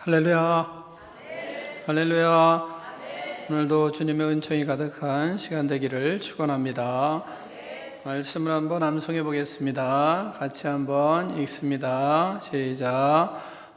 할렐루야. 할렐루야. 오늘도 주님의 은총이 가득한 시간 되기를 축원합니다. 말씀을 한번 암송해 보겠습니다. 같이 한번 읽습니다. 시작.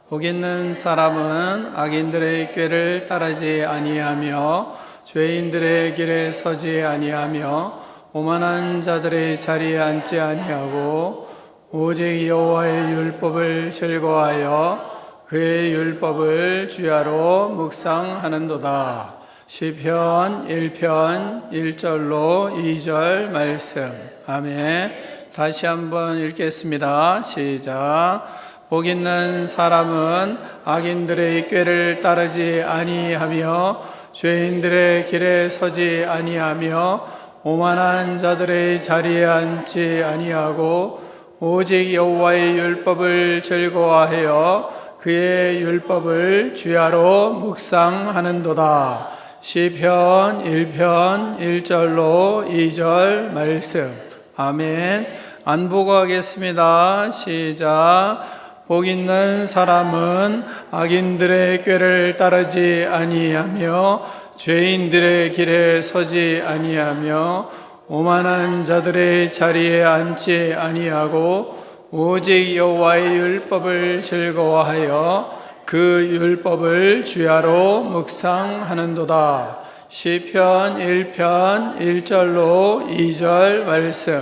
복 있는 사람은 악인들의 꾀를 따르지 아니하며 죄인들의 길에 서지 아니하며 오만한 자들의 자리에 앉지 아니하고 오직 여호와의 율법을 즐거워하여 그의 율법을 주야로 묵상하는도다. 시편 1편 1절로 2절 말씀. 아멘. 다시 한번 읽겠습니다. 시작. 복 있는 사람은 악인들의 꾀를 따르지 아니하며 죄인들의 길에 서지 아니하며 오만한 자들의 자리에 앉지 아니하고 오직 여호와의 율법을 즐거워하여 그의 율법을 주야로 묵상하는도다. 시편 1편 1절로 2절 말씀. 아멘. 안보고하겠습니다. 시작. 복 있는 사람은 악인들의 꾀를 따르지 아니하며 죄인들의 길에 서지 아니하며 오만한 자들의 자리에 앉지 아니하고 오직 여호와의 율법을 즐거워하여 그 율법을 주야로 묵상하는도다. 시편 1편 1절로 2절 말씀.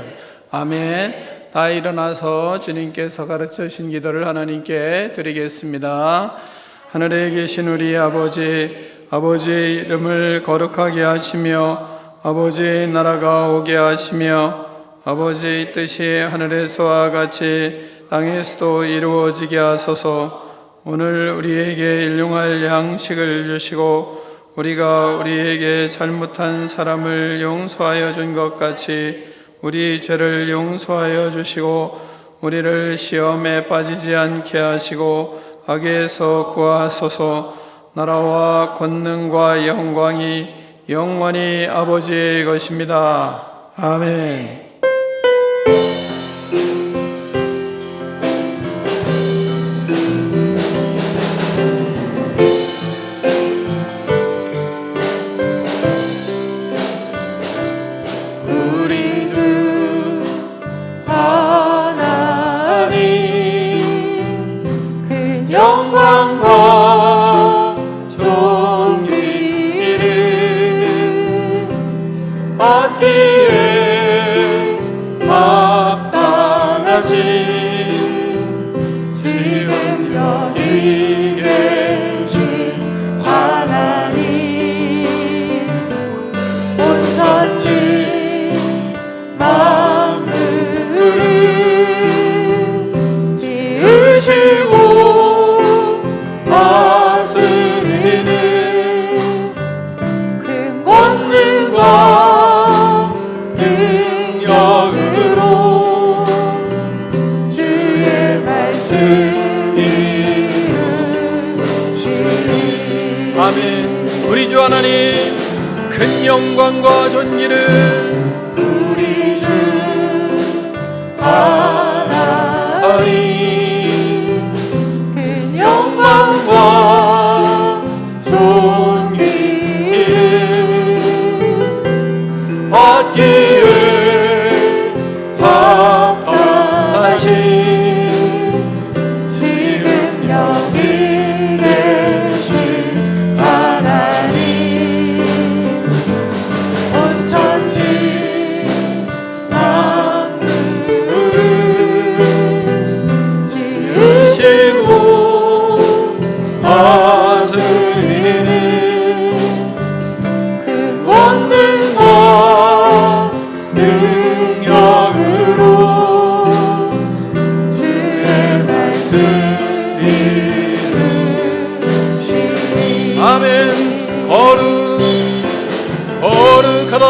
아멘. 다 일어나서 주님께서 가르쳐 주신 기도를 하나님께 드리겠습니다. 하늘에 계신 우리 아버지의 이름을 거룩하게 하시며 아버지의 나라가 오게 하시며 아버지의 뜻이 하늘에서와 같이 땅에서도 이루어지게 하소서. 오늘 우리에게 일용할 양식을 주시고 우리가 우리에게 잘못한 사람을 용서하여 준 것 같이 우리 죄를 용서하여 주시고 우리를 시험에 빠지지 않게 하시고 악에서 구하소서. 나라와 권능과 영광이 영원히 아버지의 것입니다. 아멘. 영광과 존귀를 받기에 마땅하신 지금 여기 계신 하나님, 온 천지 만물을 지으시고 다스리는 그 권능과 능력으로 주의 말씀 이루시리. 아멘. 우리 주 하나님 큰 영광과 존귀를 우리 주 하나님 영광과 존귀를 받기에 합당하신 지금 여기 계신 하나님, 온 천지 만물을 지으시고 다스리는 그 권능과 능력으로 주의 말씀 이루시니. 아멘. 거룩하다.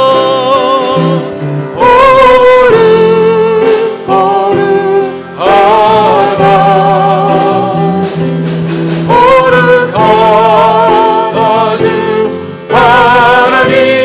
하나님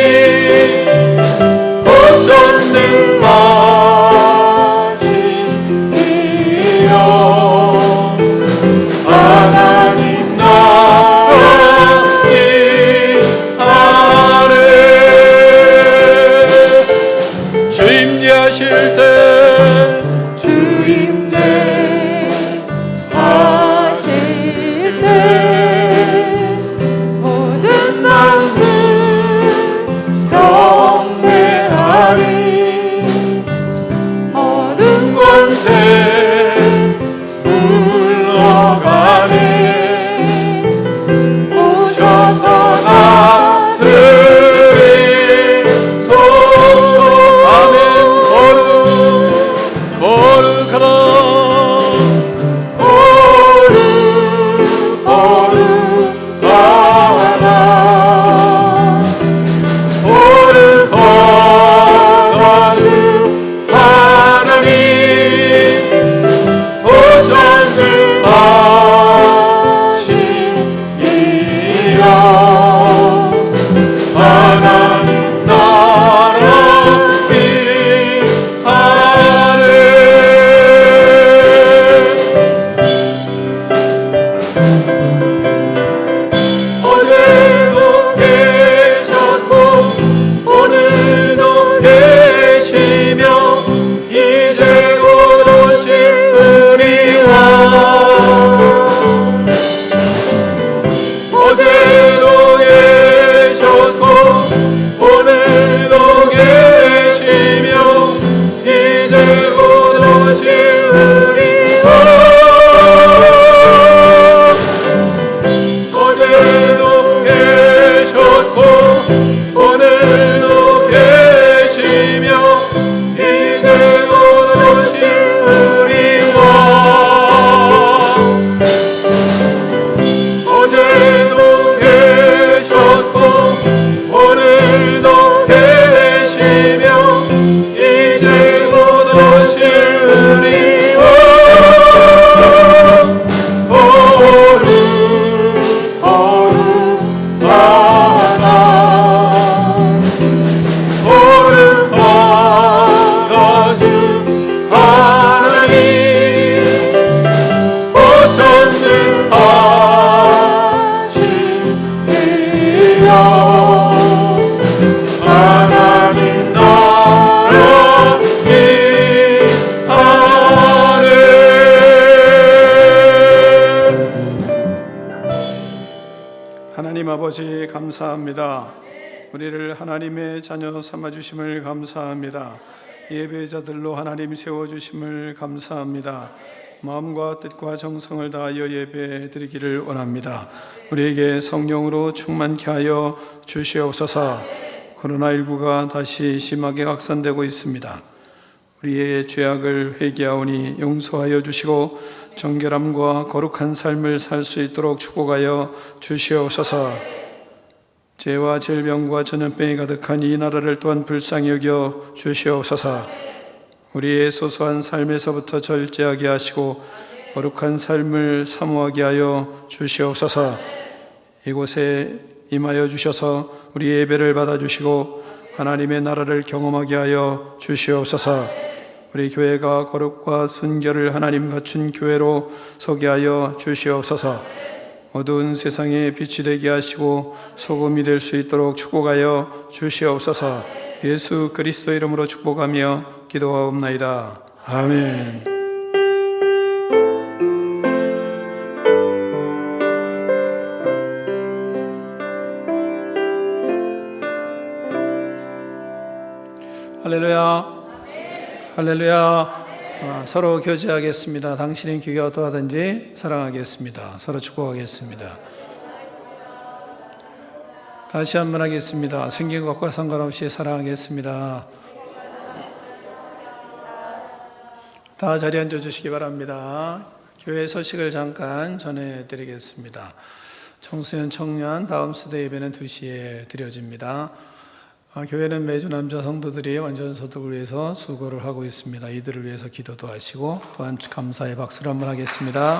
하나님 아버지 감사합니다. 우리를 하나님의 자녀 삼아주심을 감사합니다. 예배자들로 하나님 세워주심을 감사합니다. 마음과 뜻과 정성을 다하여 예배드리기를 원합니다. 우리에게 성령으로 충만케 하여 주시옵소서. 코로나19가 다시 심하게 확산되고 있습니다. 우리의 죄악을 회개하오니 용서하여 주시고 정결함과 거룩한 삶을 살 수 있도록 축복하여 주시옵소서. 죄와 질병과 전염병이 가득한 이 나라를 또한 불쌍히 여겨 주시옵소서. 우리의 소소한 삶에서부터 절제하게 하시고 거룩한 삶을 사모하게 하여 주시옵소서. 이곳에 임하여 주셔서 우리 예배를 받아주시고 하나님의 나라를 경험하게 하여 주시옵소서. 우리 교회가 거룩과 순결을 하나님 갖춘 교회로 서게 하여 주시옵소서. 어두운 세상에 빛이 되게 하시고 소금이 될 수 있도록 축복하여 주시옵소서. 예수 그리스도 이름으로 축복하며 기도하옵나이다. 아멘. 할렐루야. 할렐루야. 서로 교제하겠습니다. 당신의 교회가 어떠하든지 사랑하겠습니다. 서로 축복하겠습니다. 다시 한번 하겠습니다. 생긴 것과 상관없이 사랑하겠습니다. 다 자리에 앉아주시기 바랍니다. 교회 소식을 잠깐 전해드리겠습니다. 청소년 청년 다음 수대 예배는 2시에 드려집니다. 교회는 매주 남자 성도들이 완전 소득을 위해서 수고를 하고 있습니다. 이들을 위해서 기도도 하시고 또한 감사의 박수를 한번 하겠습니다.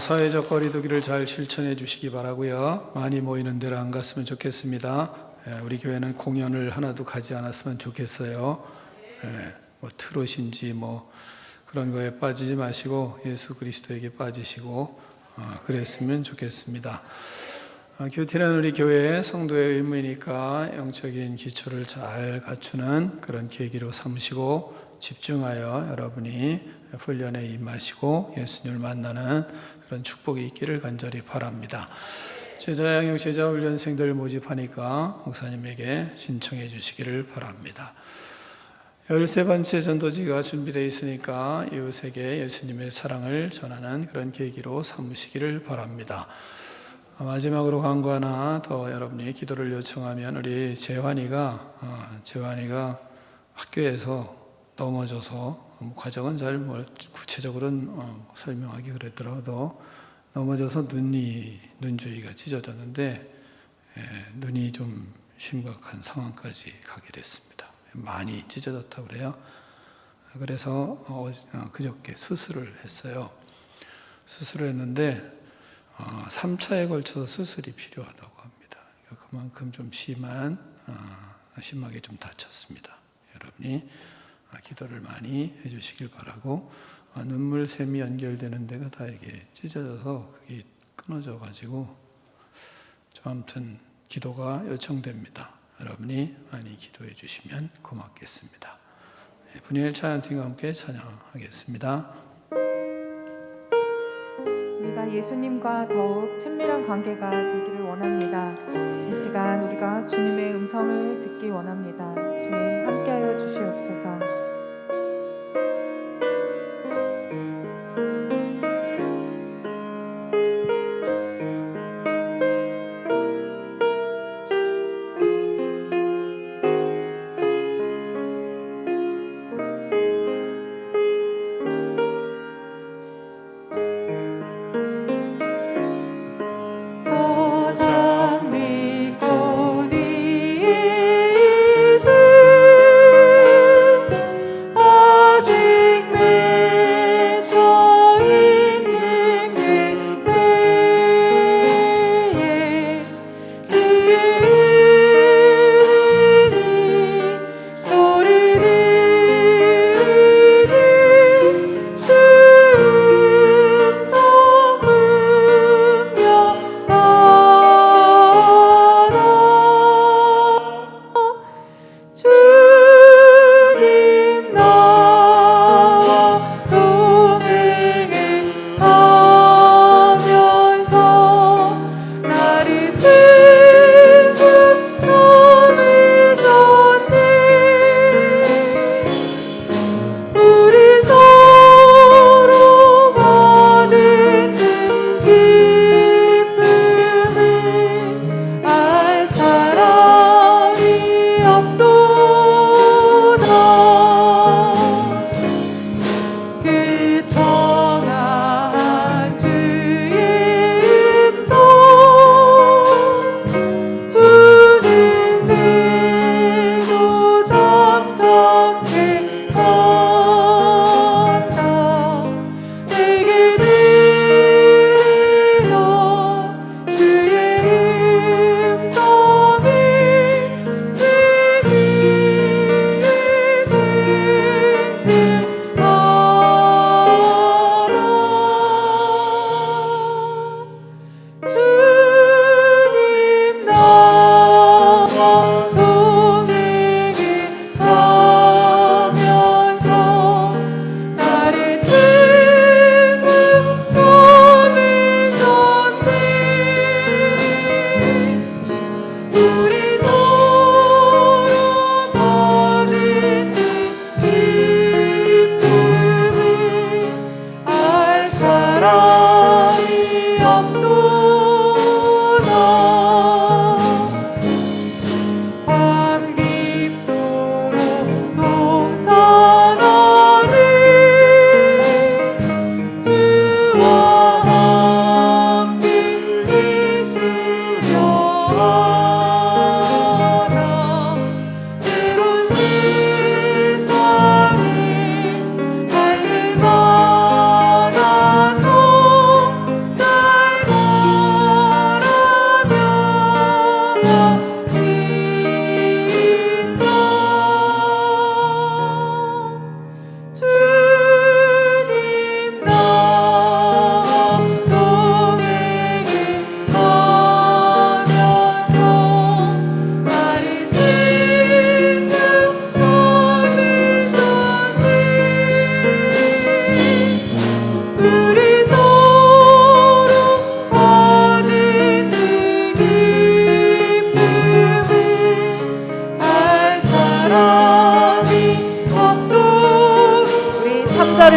사회적 거리두기를 잘 실천해 주시기 바라고요. 많이 모이는 데를 안 갔으면 좋겠습니다. 우리 교회는 공연을 하나도 가지 않았으면 좋겠어요. 뭐 트롯인지 뭐 그런 거에 빠지지 마시고 예수 그리스도에게 빠지시고 그랬으면 좋겠습니다. 큐티는 우리 교회 성도의 의무이니까 영적인 기초를 잘 갖추는 그런 계기로 삼으시고 집중하여 여러분이 훈련에 임하시고 예수님을 만나는 그런 축복이 있기를 간절히 바랍니다. 제자양육 제자훈련생들 모집하니까 목사님에게 신청해 주시기를 바랍니다. 13번째 전도지가 준비되어 있으니까 이웃에게 예수님의 사랑을 전하는 그런 계기로 삼으시기를 바랍니다. 마지막으로 광고 하나 더 여러분이 기도를 요청하면 우리 재환이가 학교에서 넘어져서 과정은 잘 구체적으로는 설명하기 그랬더라도 넘어져서 눈 주위가 찢어졌는데 눈이 좀 심각한 상황까지 가게 됐습니다. 많이 찢어졌다고 그래요. 그래서 그저께 수술을 했어요. 수술을 했는데 3차에 걸쳐서 수술이 필요하다고 합니다. 그만큼 좀 심하게 좀 다쳤습니다. 여러분이 기도를 많이 해주시길 바라고 눈물샘이 연결되는 데가 다 이게 찢어져서 그게 끊어져가지고 아무튼 기도가 요청됩니다. 여러분이 많이 기도해 주시면 고맙겠습니다. 분일 찬양팀과 함께 찬양하겠습니다. 우리가 예수님과 더욱 친밀한 관계가 되기를 원합니다. 이 시간 우리가 주님의 음성을 듣기 원합니다. 주님 함께하여 주시옵소서.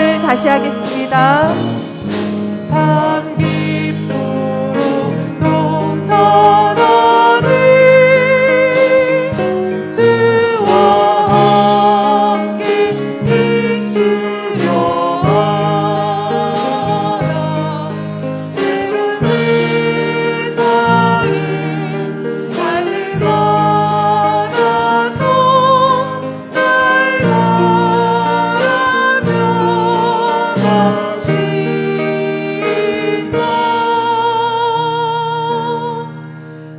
찬양을 다시 하겠습니다. 밤 깊도록 동산하니 주와 함께 있으려 하라. 새로운 세상을 하늘 받아서 날 바라며 가신다.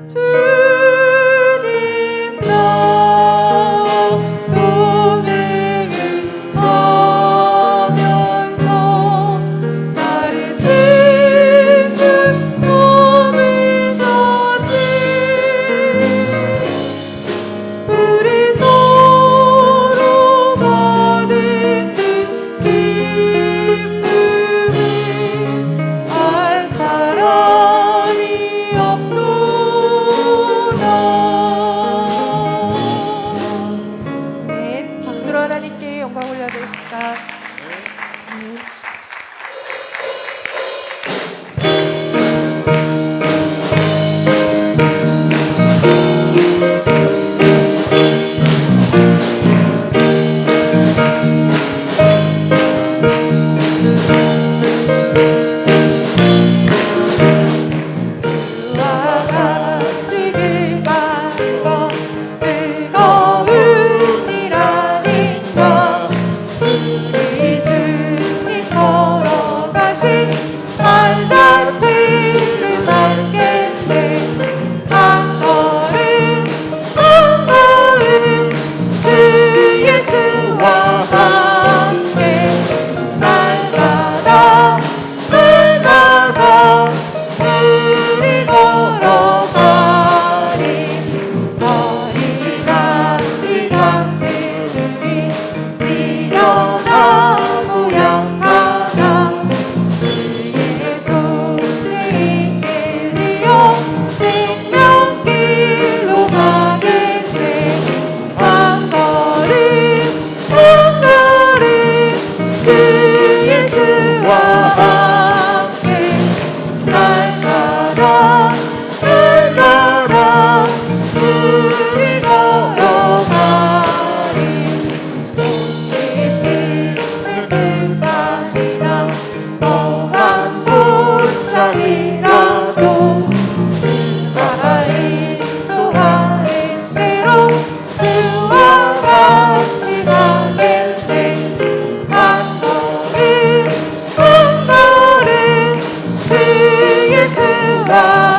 주님 나 동행하면서 나를 든든 섬이셨네. 우리 서로 받은 그 기쁨을 알 사람이 없도다. 네, 박수로 하나님께 영광 올려드립시다. 네. 주와 같이 길 가는 것 즐거운 일아닌가. 우리 주님 걸어가신 발자취를 밟겠네. 한 걸음 한 걸음 주 예수와 함께 날마다 날마다 우리 걸어가리. 어리가 이 강들이 미련하고 약하다. 주의 손에 이끌려 생명길로 가겠네. 한 걸음 한 걸음 주 예수와 함께 날마다 날마다 우리 걸어가리. 꽃이 피는 밤이나 멍한 곳장이라도 주가 인도하는 대로 주와 같이 가겠네. 한 걸음 한 걸음 주 예수와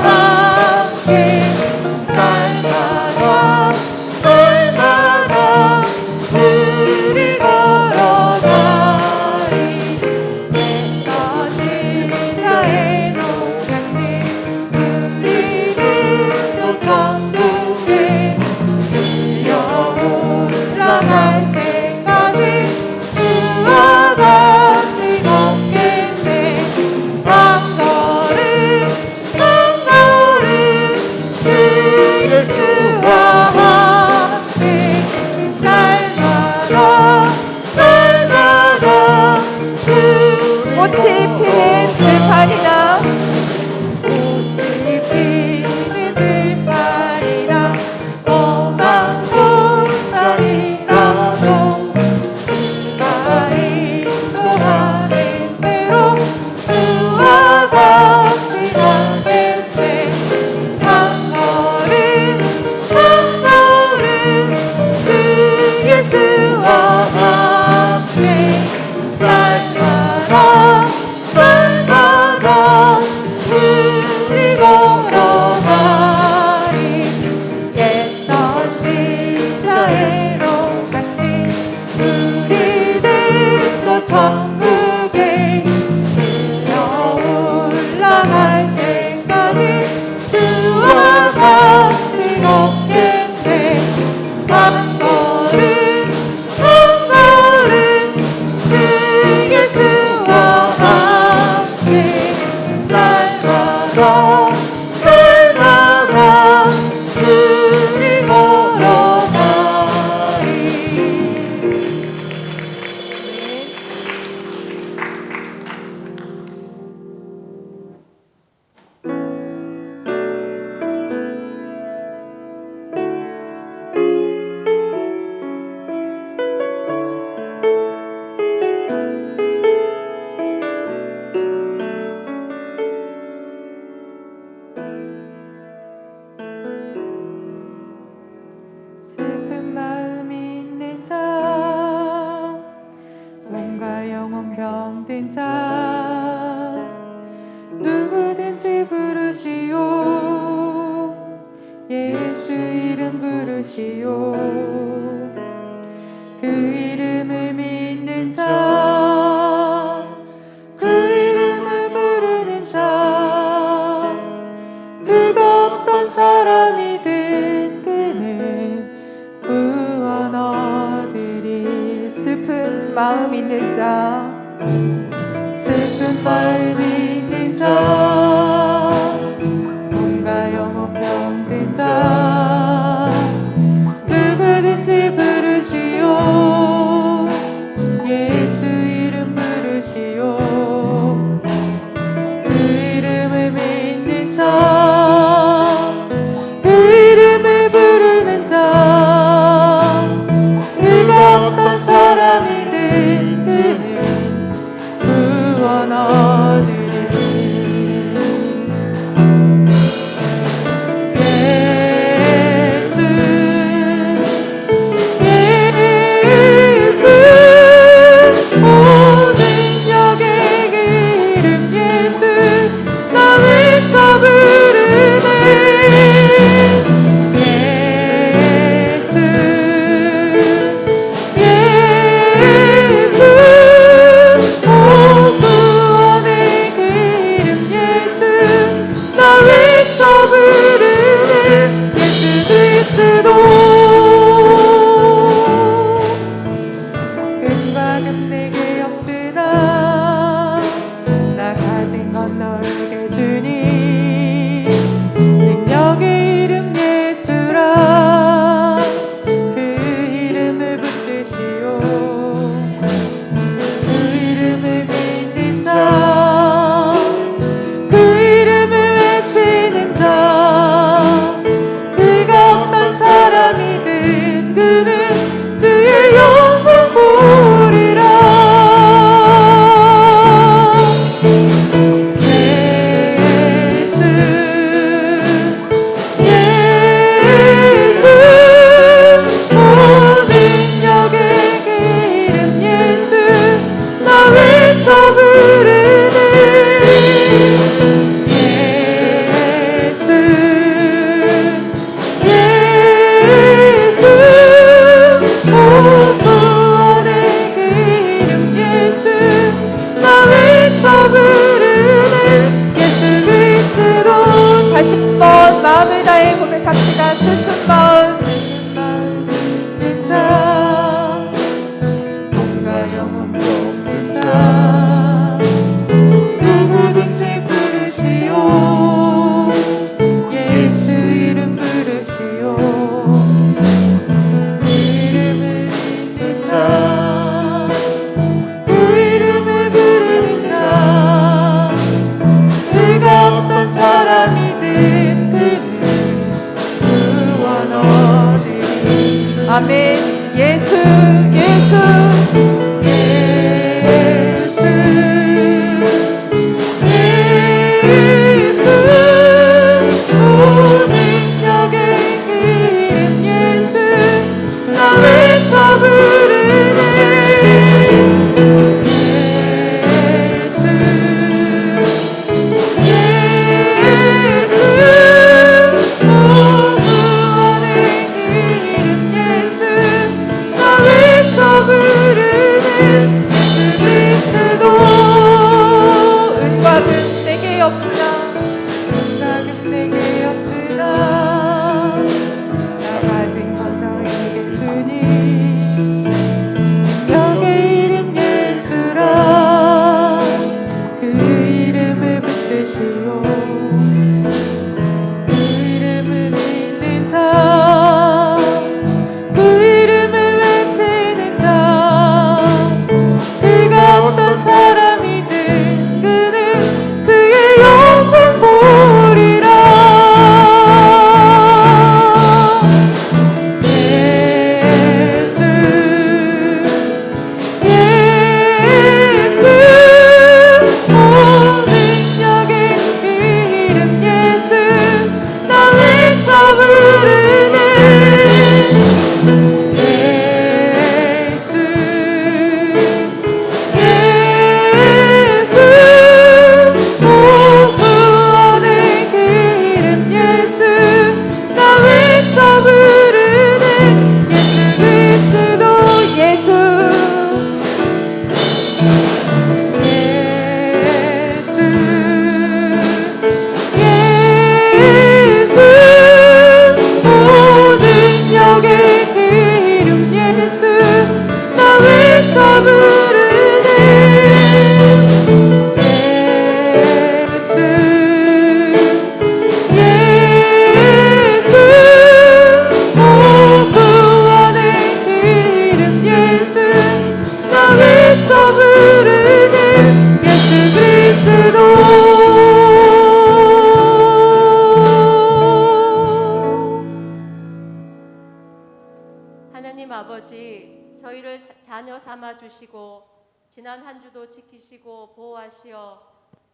함께 날마다 날마다 우리 걸어가리. 애써진 자의 노같이 우리는 또 천국에 들려 올라갈 때까지 주와 같이 걷겠네. 한 걸음 한 걸음 주 예수와 함께 날마다 날마다 꽃이 피는 들판이나 꽃이 피는 들판이나 험한 곳자리라도 주가 인도하는 대로 주와 같이 가겠네. 한 걸음 한 걸음 주 예수와 함께 날마다 날마다 자 누구든지 부르시오 예수 이름 부르시오 그 이름을 믿는 자 그 이름을 부르는 자 그가 어떤 사람이든 그는 구원 얻으리 슬픈 마음 있는 자 슬픈 마음 있는 자 몸과 영혼 병든 자 누구든지 부르시오 예수 이름 부르시오 그 이름을 믿는 자 그 이름을 부르는 자 그가 어떤 사람이든 그는 구원 얻으리 은과금 내게 없으나 나 가진 건 너에게 주니 능력의 이름 예수라 그 이름을 붙드시오 그 이름을 믿는 자 그 이름을 외치는 자 그가 어떤 사람이든 그는 주의 영광 보리라 예수 모든 역의 그 이름 예수 나 외쳐 부르네 예수 구원의 그 이름 예수 나 외쳐 부르네 예수 그리스도 다시 한번 마음을 다해 고백합시다 슬픈 마음 있는 자 몸과 영혼 병든 자 자녀 삼아 주시고 지난 한 주도 지키시고 보호하시어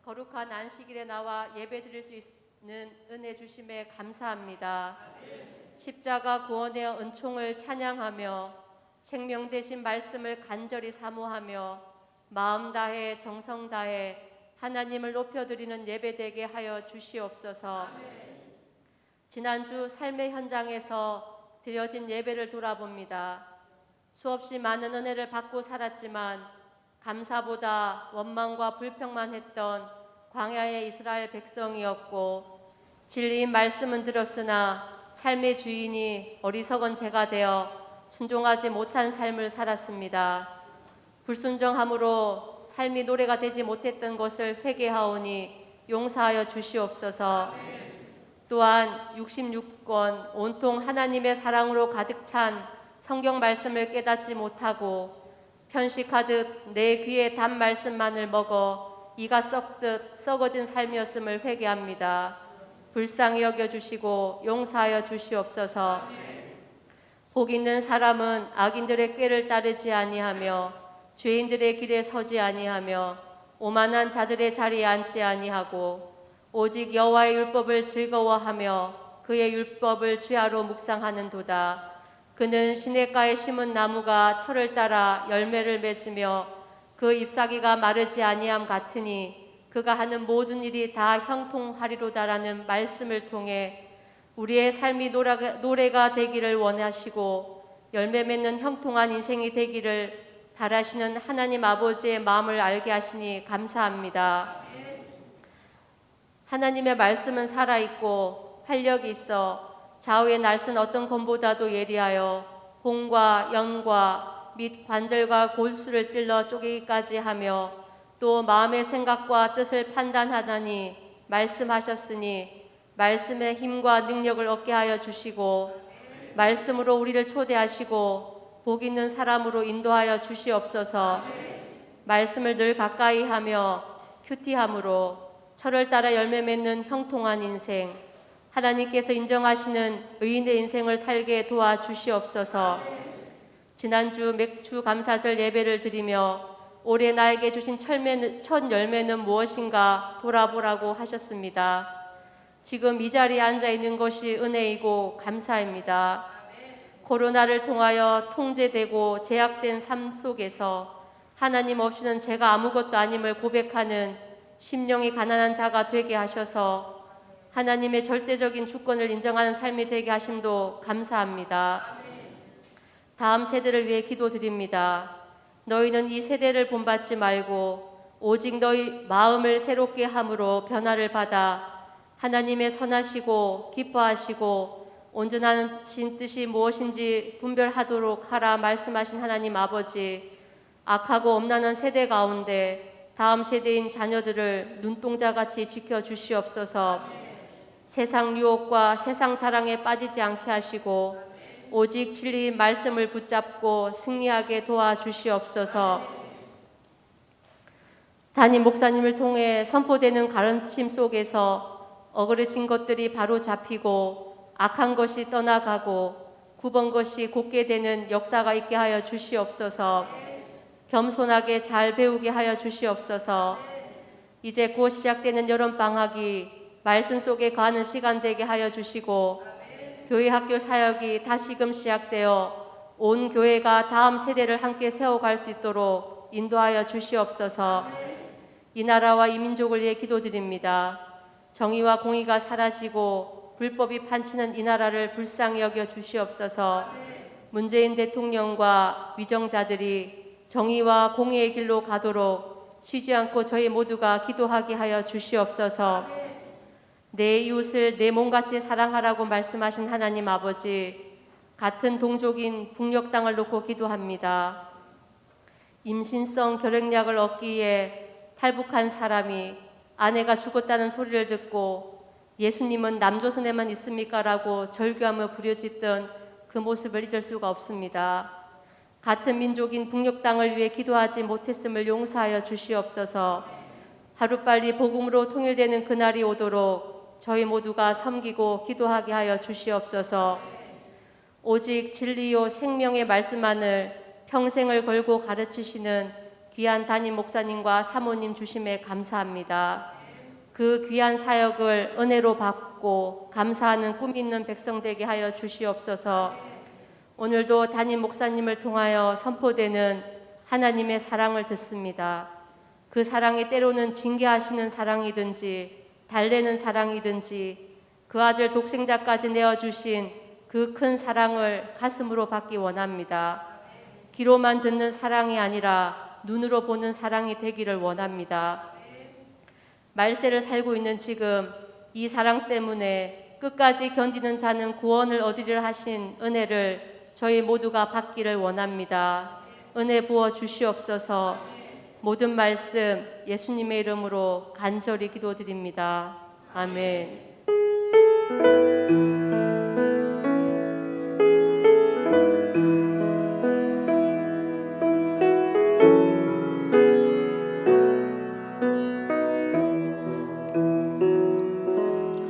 거룩한 안식일에 나와 예배 드릴 수 있는 은혜 주심에 감사합니다. 십자가 구원의 은총을 찬양하며 생명 되신 말씀을 간절히 사모하며 마음 다해 정성 다해 하나님을 높여드리는 예배 되게 하여 주시옵소서. 지난주 삶의 현장에서 드려진 예배를 돌아봅니다. 수없이 많은 은혜를 받고 살았지만 감사보다 원망과 불평만 했던 광야의 이스라엘 백성이었고, 진리인 말씀은 들었으나 삶의 주인이 어리석은 제가 되어 순종하지 못한 삶을 살았습니다. 불순종함으로 삶이 노래가 되지 못했던 것을 회개하오니 용서하여 주시옵소서. 또한 66권 온통 하나님의 사랑으로 가득 찬 성경 말씀을 깨닫지 못하고 편식하듯 내 귀에 단 말씀만을 먹어 이가 썩듯 썩어진 삶이었음을 회개합니다. 불쌍히 여겨주시고 용서하여 주시옵소서. 복 있는 사람은 악인들의 꾀를 따르지 아니하며 죄인들의 길에 서지 아니하며 오만한 자들의 자리에 앉지 아니하고 오직 여호와의 율법을 즐거워하며 그의 율법을 주야로 묵상하는도다. 그는 시냇가에 심은 나무가 철을 따라 열매를 맺으며 그 잎사귀가 마르지 아니함 같으니 그가 하는 모든 일이 다 형통하리로다라는 말씀을 통해 우리의 삶이 노래가 되기를 원하시고 열매 맺는 형통한 인생이 되기를 바라시는 하나님 아버지의 마음을 알게 하시니 감사합니다. 하나님의 말씀은 살아있고 활력이 있어 좌우의 날선 어떤 검보다도 예리하여 홍과 연과 및 관절과 골수를 찔러 쪼개기까지 하며 또 마음의 생각과 뜻을 판단하다니 말씀하셨으니 말씀의 힘과 능력을 얻게 하여 주시고 말씀으로 우리를 초대하시고 복 있는 사람으로 인도하여 주시옵소서. 말씀을 늘 가까이 하며 큐티함으로 철을 따라 열매 맺는 형통한 인생, 하나님께서 인정하시는 의인의 인생을 살게 도와주시옵소서. 지난주 맥주 감사절 예배를 드리며 올해 나에게 주신 첫 열매는 무엇인가 돌아보라고 하셨습니다. 지금 이 자리에 앉아 있는 것이 은혜이고 감사입니다. 코로나를 통하여 통제되고 제약된 삶 속에서 하나님 없이는 제가 아무것도 아님을 고백하는 심령이 가난한 자가 되게 하셔서 하나님의 절대적인 주권을 인정하는 삶이 되게 하심도 감사합니다. 다음 세대를 위해 기도드립니다. 너희는 이 세대를 본받지 말고 오직 너희 마음을 새롭게 함으로 변화를 받아 하나님의 선하시고 기뻐하시고 온전하신 뜻이 무엇인지 분별하도록 하라 말씀하신 하나님 아버지, 악하고 엄난한 세대 가운데 다음 세대인 자녀들을 눈동자같이 지켜주시옵소서. 세상 유혹과 세상 자랑에 빠지지 않게 하시고 오직 진리의 말씀을 붙잡고 승리하게 도와주시옵소서. 담임 목사님을 통해 선포되는 가르침 속에서 어그러진 것들이 바로 잡히고 악한 것이 떠나가고 굽은 것이 곧게 되는 역사가 있게 하여 주시옵소서. 겸손하게 잘 배우게 하여 주시옵소서. 이제 곧 시작되는 여름방학이 말씀 속에 거하는 시간 되게 하여 주시고 교회 학교 사역이 다시금 시작되어 온 교회가 다음 세대를 함께 세워갈 수 있도록 인도하여 주시옵소서. 이 나라와 이 민족을 위해 기도드립니다. 정의와 공의가 사라지고 불법이 판치는 이 나라를 불쌍히 여겨 주시옵소서. 문재인 대통령과 위정자들이 정의와 공의의 길로 가도록 쉬지 않고 저희 모두가 기도하게 하여 주시옵소서. 내 이웃을 내 몸같이 사랑하라고 말씀하신 하나님 아버지, 같은 동족인 북녘 땅을 놓고 기도합니다. 임신성 결핵약을 얻기 위해 탈북한 사람이 아내가 죽었다는 소리를 듣고 예수님은 남조선에만 있습니까? 라고 절규하며 부르짖던 그 모습을 잊을 수가 없습니다. 같은 민족인 북녘 땅을 위해 기도하지 못했음을 용서하여 주시옵소서. 하루빨리 복음으로 통일되는 그날이 오도록 저희 모두가 섬기고 기도하게 하여 주시옵소서. 오직 진리요 생명의 말씀만을 평생을 걸고 가르치시는 귀한 담임 목사님과 사모님 주심에 감사합니다. 그 귀한 사역을 은혜로 받고 감사하는 꿈 있는 백성 되게 하여 주시옵소서. 오늘도 담임 목사님을 통하여 선포되는 하나님의 사랑을 듣습니다. 그 사랑이 때로는 징계하시는 사랑이든지 달래는 사랑이든지 그 아들 독생자까지 내어주신 그 큰 사랑을 가슴으로 받기 원합니다. 귀로만 듣는 사랑이 아니라 눈으로 보는 사랑이 되기를 원합니다. 말세를 살고 있는 지금 이 사랑 때문에 끝까지 견디는 자는 구원을 얻으리라 하신 은혜를 저희 모두가 받기를 원합니다. 은혜 부어 주시옵소서. 모든 말씀 예수님의 이름으로 간절히 기도드립니다. 아멘.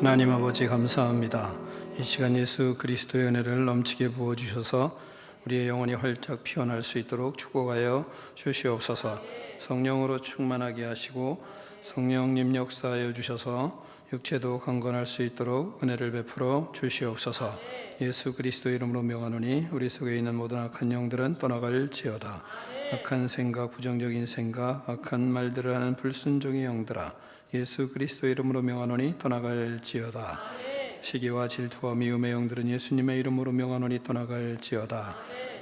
하나님 아버지 감사합니다. 이 시간 예수 그리스도의 은혜를 넘치게 부어주셔서 우리의 영혼이 활짝 피어날 수 있도록 축복하여 주시옵소서. 성령으로 충만하게 하시고 성령님 역사하여 주셔서 육체도 강건할 수 있도록 은혜를 베풀어 주시옵소서. 예수 그리스도의 이름으로 명하노니 우리 속에 있는 모든 악한 영들은 떠나갈지어다. 악한 생각, 부정적인 생각, 악한 말들을 하는 불순종의 영들아, 예수 그리스도의 이름으로 명하노니 떠나갈지어다. 시기와 질투와 미움의 영들은 예수님의 이름으로 명하노니 떠나갈지어다.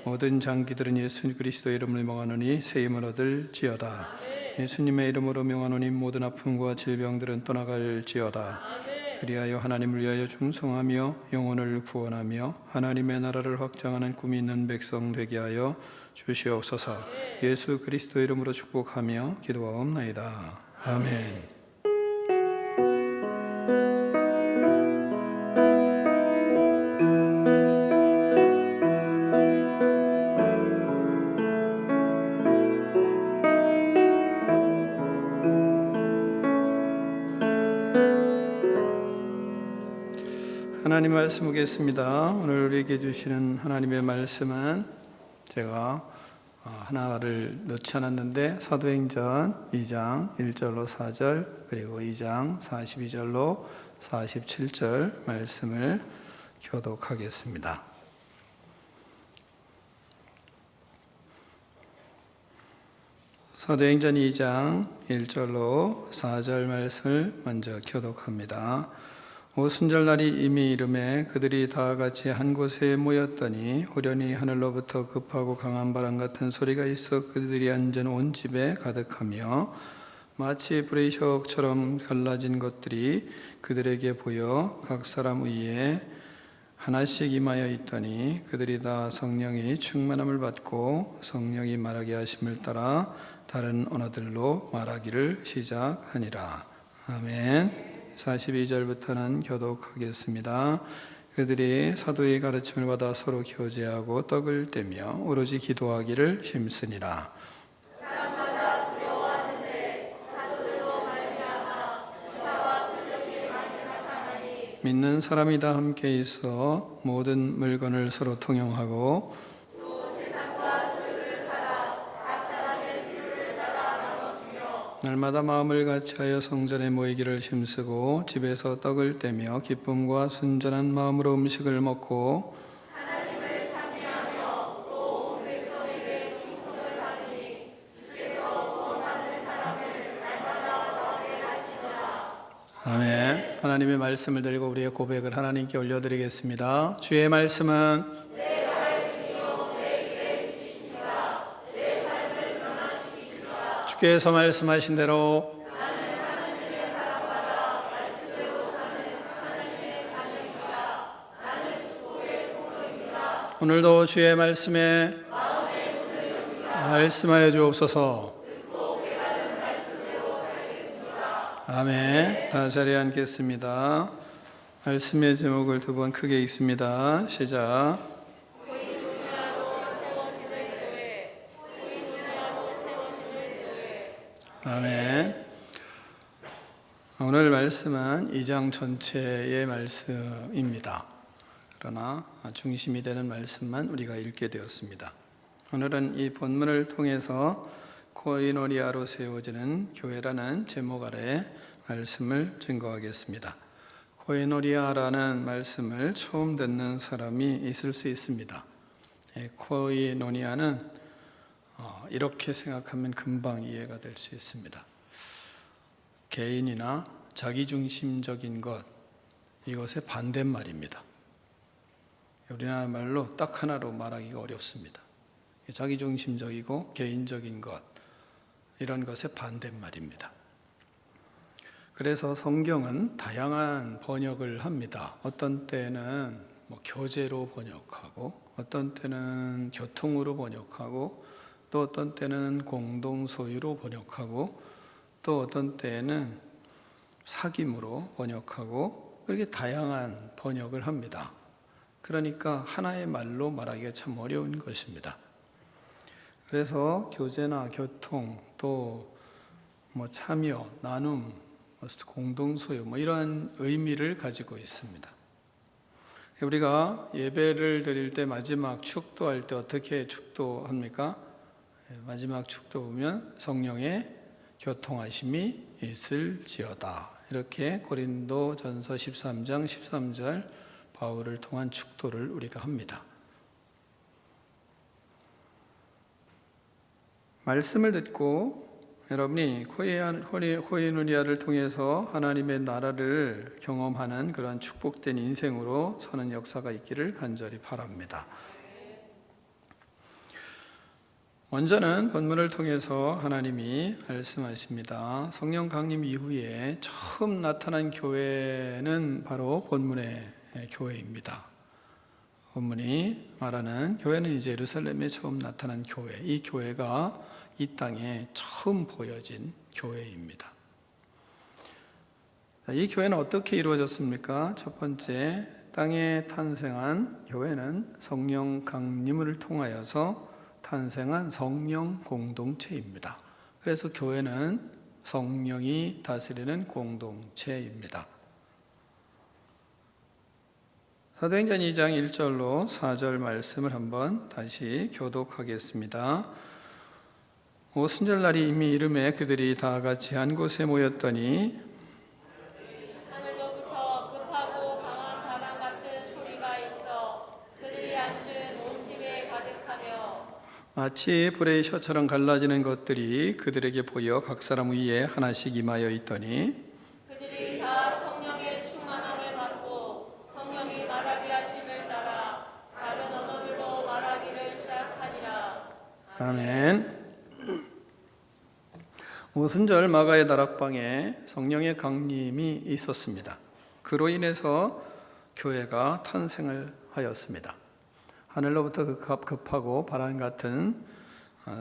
모든 장기들은 예수 그리스도의 이름으로 명하노니 세임을 얻을지어다. 예수님의 이름으로 명하노니 모든 아픔과 질병들은 떠나갈지어다. 그리하여 하나님을 위하여 충성하며 영혼을 구원하며 하나님의 나라를 확장하는 꿈이 있는 백성 되게 하여 주시옵소서. 예수 그리스도의 이름으로 축복하며 기도하옵나이다. 아멘. 하나님 말씀 보겠습니다. 오늘 우리에게 주시는 하나님의 말씀은 제가 하나를 넣지 않았는데 사도행전 2장 1절로 4절 그리고 2장 42절로 47절 말씀을 교독하겠습니다. 사도행전 2장 1절로 4절 말씀을 먼저 교독합니다. 오순절날이 이미 이르매 그들이 다 같이 한 곳에 모였더니 호련히 하늘로부터 급하고 강한 바람 같은 소리가 있어 그들이 앉은 온 집에 가득하며 마치 불의 혁처럼 갈라진 것들이 그들에게 보여 각 사람 위에 하나씩 임하여 있더니 그들이 다 성령이 충만함을 받고 성령이 말하게 하심을 따라 다른 언어들로 말하기를 시작하니라. 아멘. 42절부터는 교독하겠습니다. 그들이 사도의 가르침을 받아 서로 교제하고 떡을 떼며 오로지 기도하기를 힘쓰니라. 사람마다 두려워하는데 사도들로 말미암아 기사와 표적이 많이 나타나니 믿는 사람이 다 함께 있어 모든 물건을 서로 통용하고 날마다 마음을 같이하여 성전에 모이기를 힘쓰고 집에서 떡을 떼며 기쁨과 순전한 마음으로 음식을 먹고 하나님을 찬미하며 또 온 백성에게 칭송을 받으니 주께서 구원받는 사람을 날마다 더하게 하시더라. 아멘. 하나님의 말씀을 들고 우리의 고백을 하나님께 올려드리겠습니다. 주의 말씀은 주께서 말씀하신 대로 오늘도 주의 말씀에 말씀하여 주옵소서. 아멘. 다 자리에 앉겠습니다. 말씀의 제목을 두 번 크게 읽습니다. 시작. 아멘. 오늘 말씀은 2장 전체의 말씀입니다. 그러나 중심이 되는 말씀만 우리가 읽게 되었습니다. 오늘은 이 본문을 통해서 코이노니아로 세워지는 교회라는 제목 아래 말씀을 증거하겠습니다. 코이노니아라는 말씀을 처음 듣는 사람이 있을 수 있습니다. 코이노니아는 이렇게 생각하면 금방 이해가 될 수 있습니다. 개인이나 자기중심적인 것, 이것의 반대말입니다. 우리나라 말로 딱 하나로 말하기가 어렵습니다. 자기중심적이고 개인적인 것, 이런 것의 반대말입니다. 그래서 성경은 다양한 번역을 합니다. 어떤 때는 교제로 번역하고, 어떤 때는 교통으로 번역하고, 또 어떤 때는 공동소유로 번역하고, 또 어떤 때에는 사귐으로 번역하고, 이렇게 다양한 번역을 합니다. 그러니까 하나의 말로 말하기가 참 어려운 것입니다. 그래서 교제나 교통, 또 참여, 나눔, 공동소유 이런 의미를 가지고 있습니다. 우리가 예배를 드릴 때 마지막 축도할 때 어떻게 축도합니까? 마지막 축도 보면 성령의 교통하심이 있을지어다, 이렇게 고린도전서 13장 13절 바울을 통한 축도를 우리가 합니다. 말씀을 듣고 여러분이 코이노니아를 통해서 하나님의 나라를 경험하는 그런 축복된 인생으로 서는 역사가 있기를 간절히 바랍니다. 먼저는 본문을 통해서 하나님이 말씀하십니다. 성령 강림 이후에 처음 나타난 교회는 바로 본문의 교회입니다. 본문이 말하는 교회는 이제 예루살렘에 처음 나타난 교회, 이 교회가 이 땅에 처음 보여진 교회입니다. 이 교회는 어떻게 이루어졌습니까? 첫 번째, 땅에 탄생한 교회는 성령 강림을 통하여서 탄생한 성령 공동체입니다. 그래서 교회는 성령이 다스리는 공동체입니다. 사도행전 2장 1절로 4절 말씀을 한번 다시 교독하겠습니다. 오순절날이 이미 이름에 그들이 다 같이 한 곳에 모였더니 하늘로부터 급하고 강한 바람 같은 소리가 있어 그들이 앉은 온 집에 가득하며 마치 불의 혀처럼 갈라지는 것들이 그들에게 보여 각 사람 위에 하나씩 임하여 있더니 그들이 다 성령의 충만함을 받고 성령이 말하게 하심을 따라 다른 언어들로 말하기를 시작하니라. 아멘. 오순절 마가의 다락방에 성령의 강림이 있었습니다. 그로 인해서 교회가 탄생을 하였습니다. 하늘로부터 급하고 바람 같은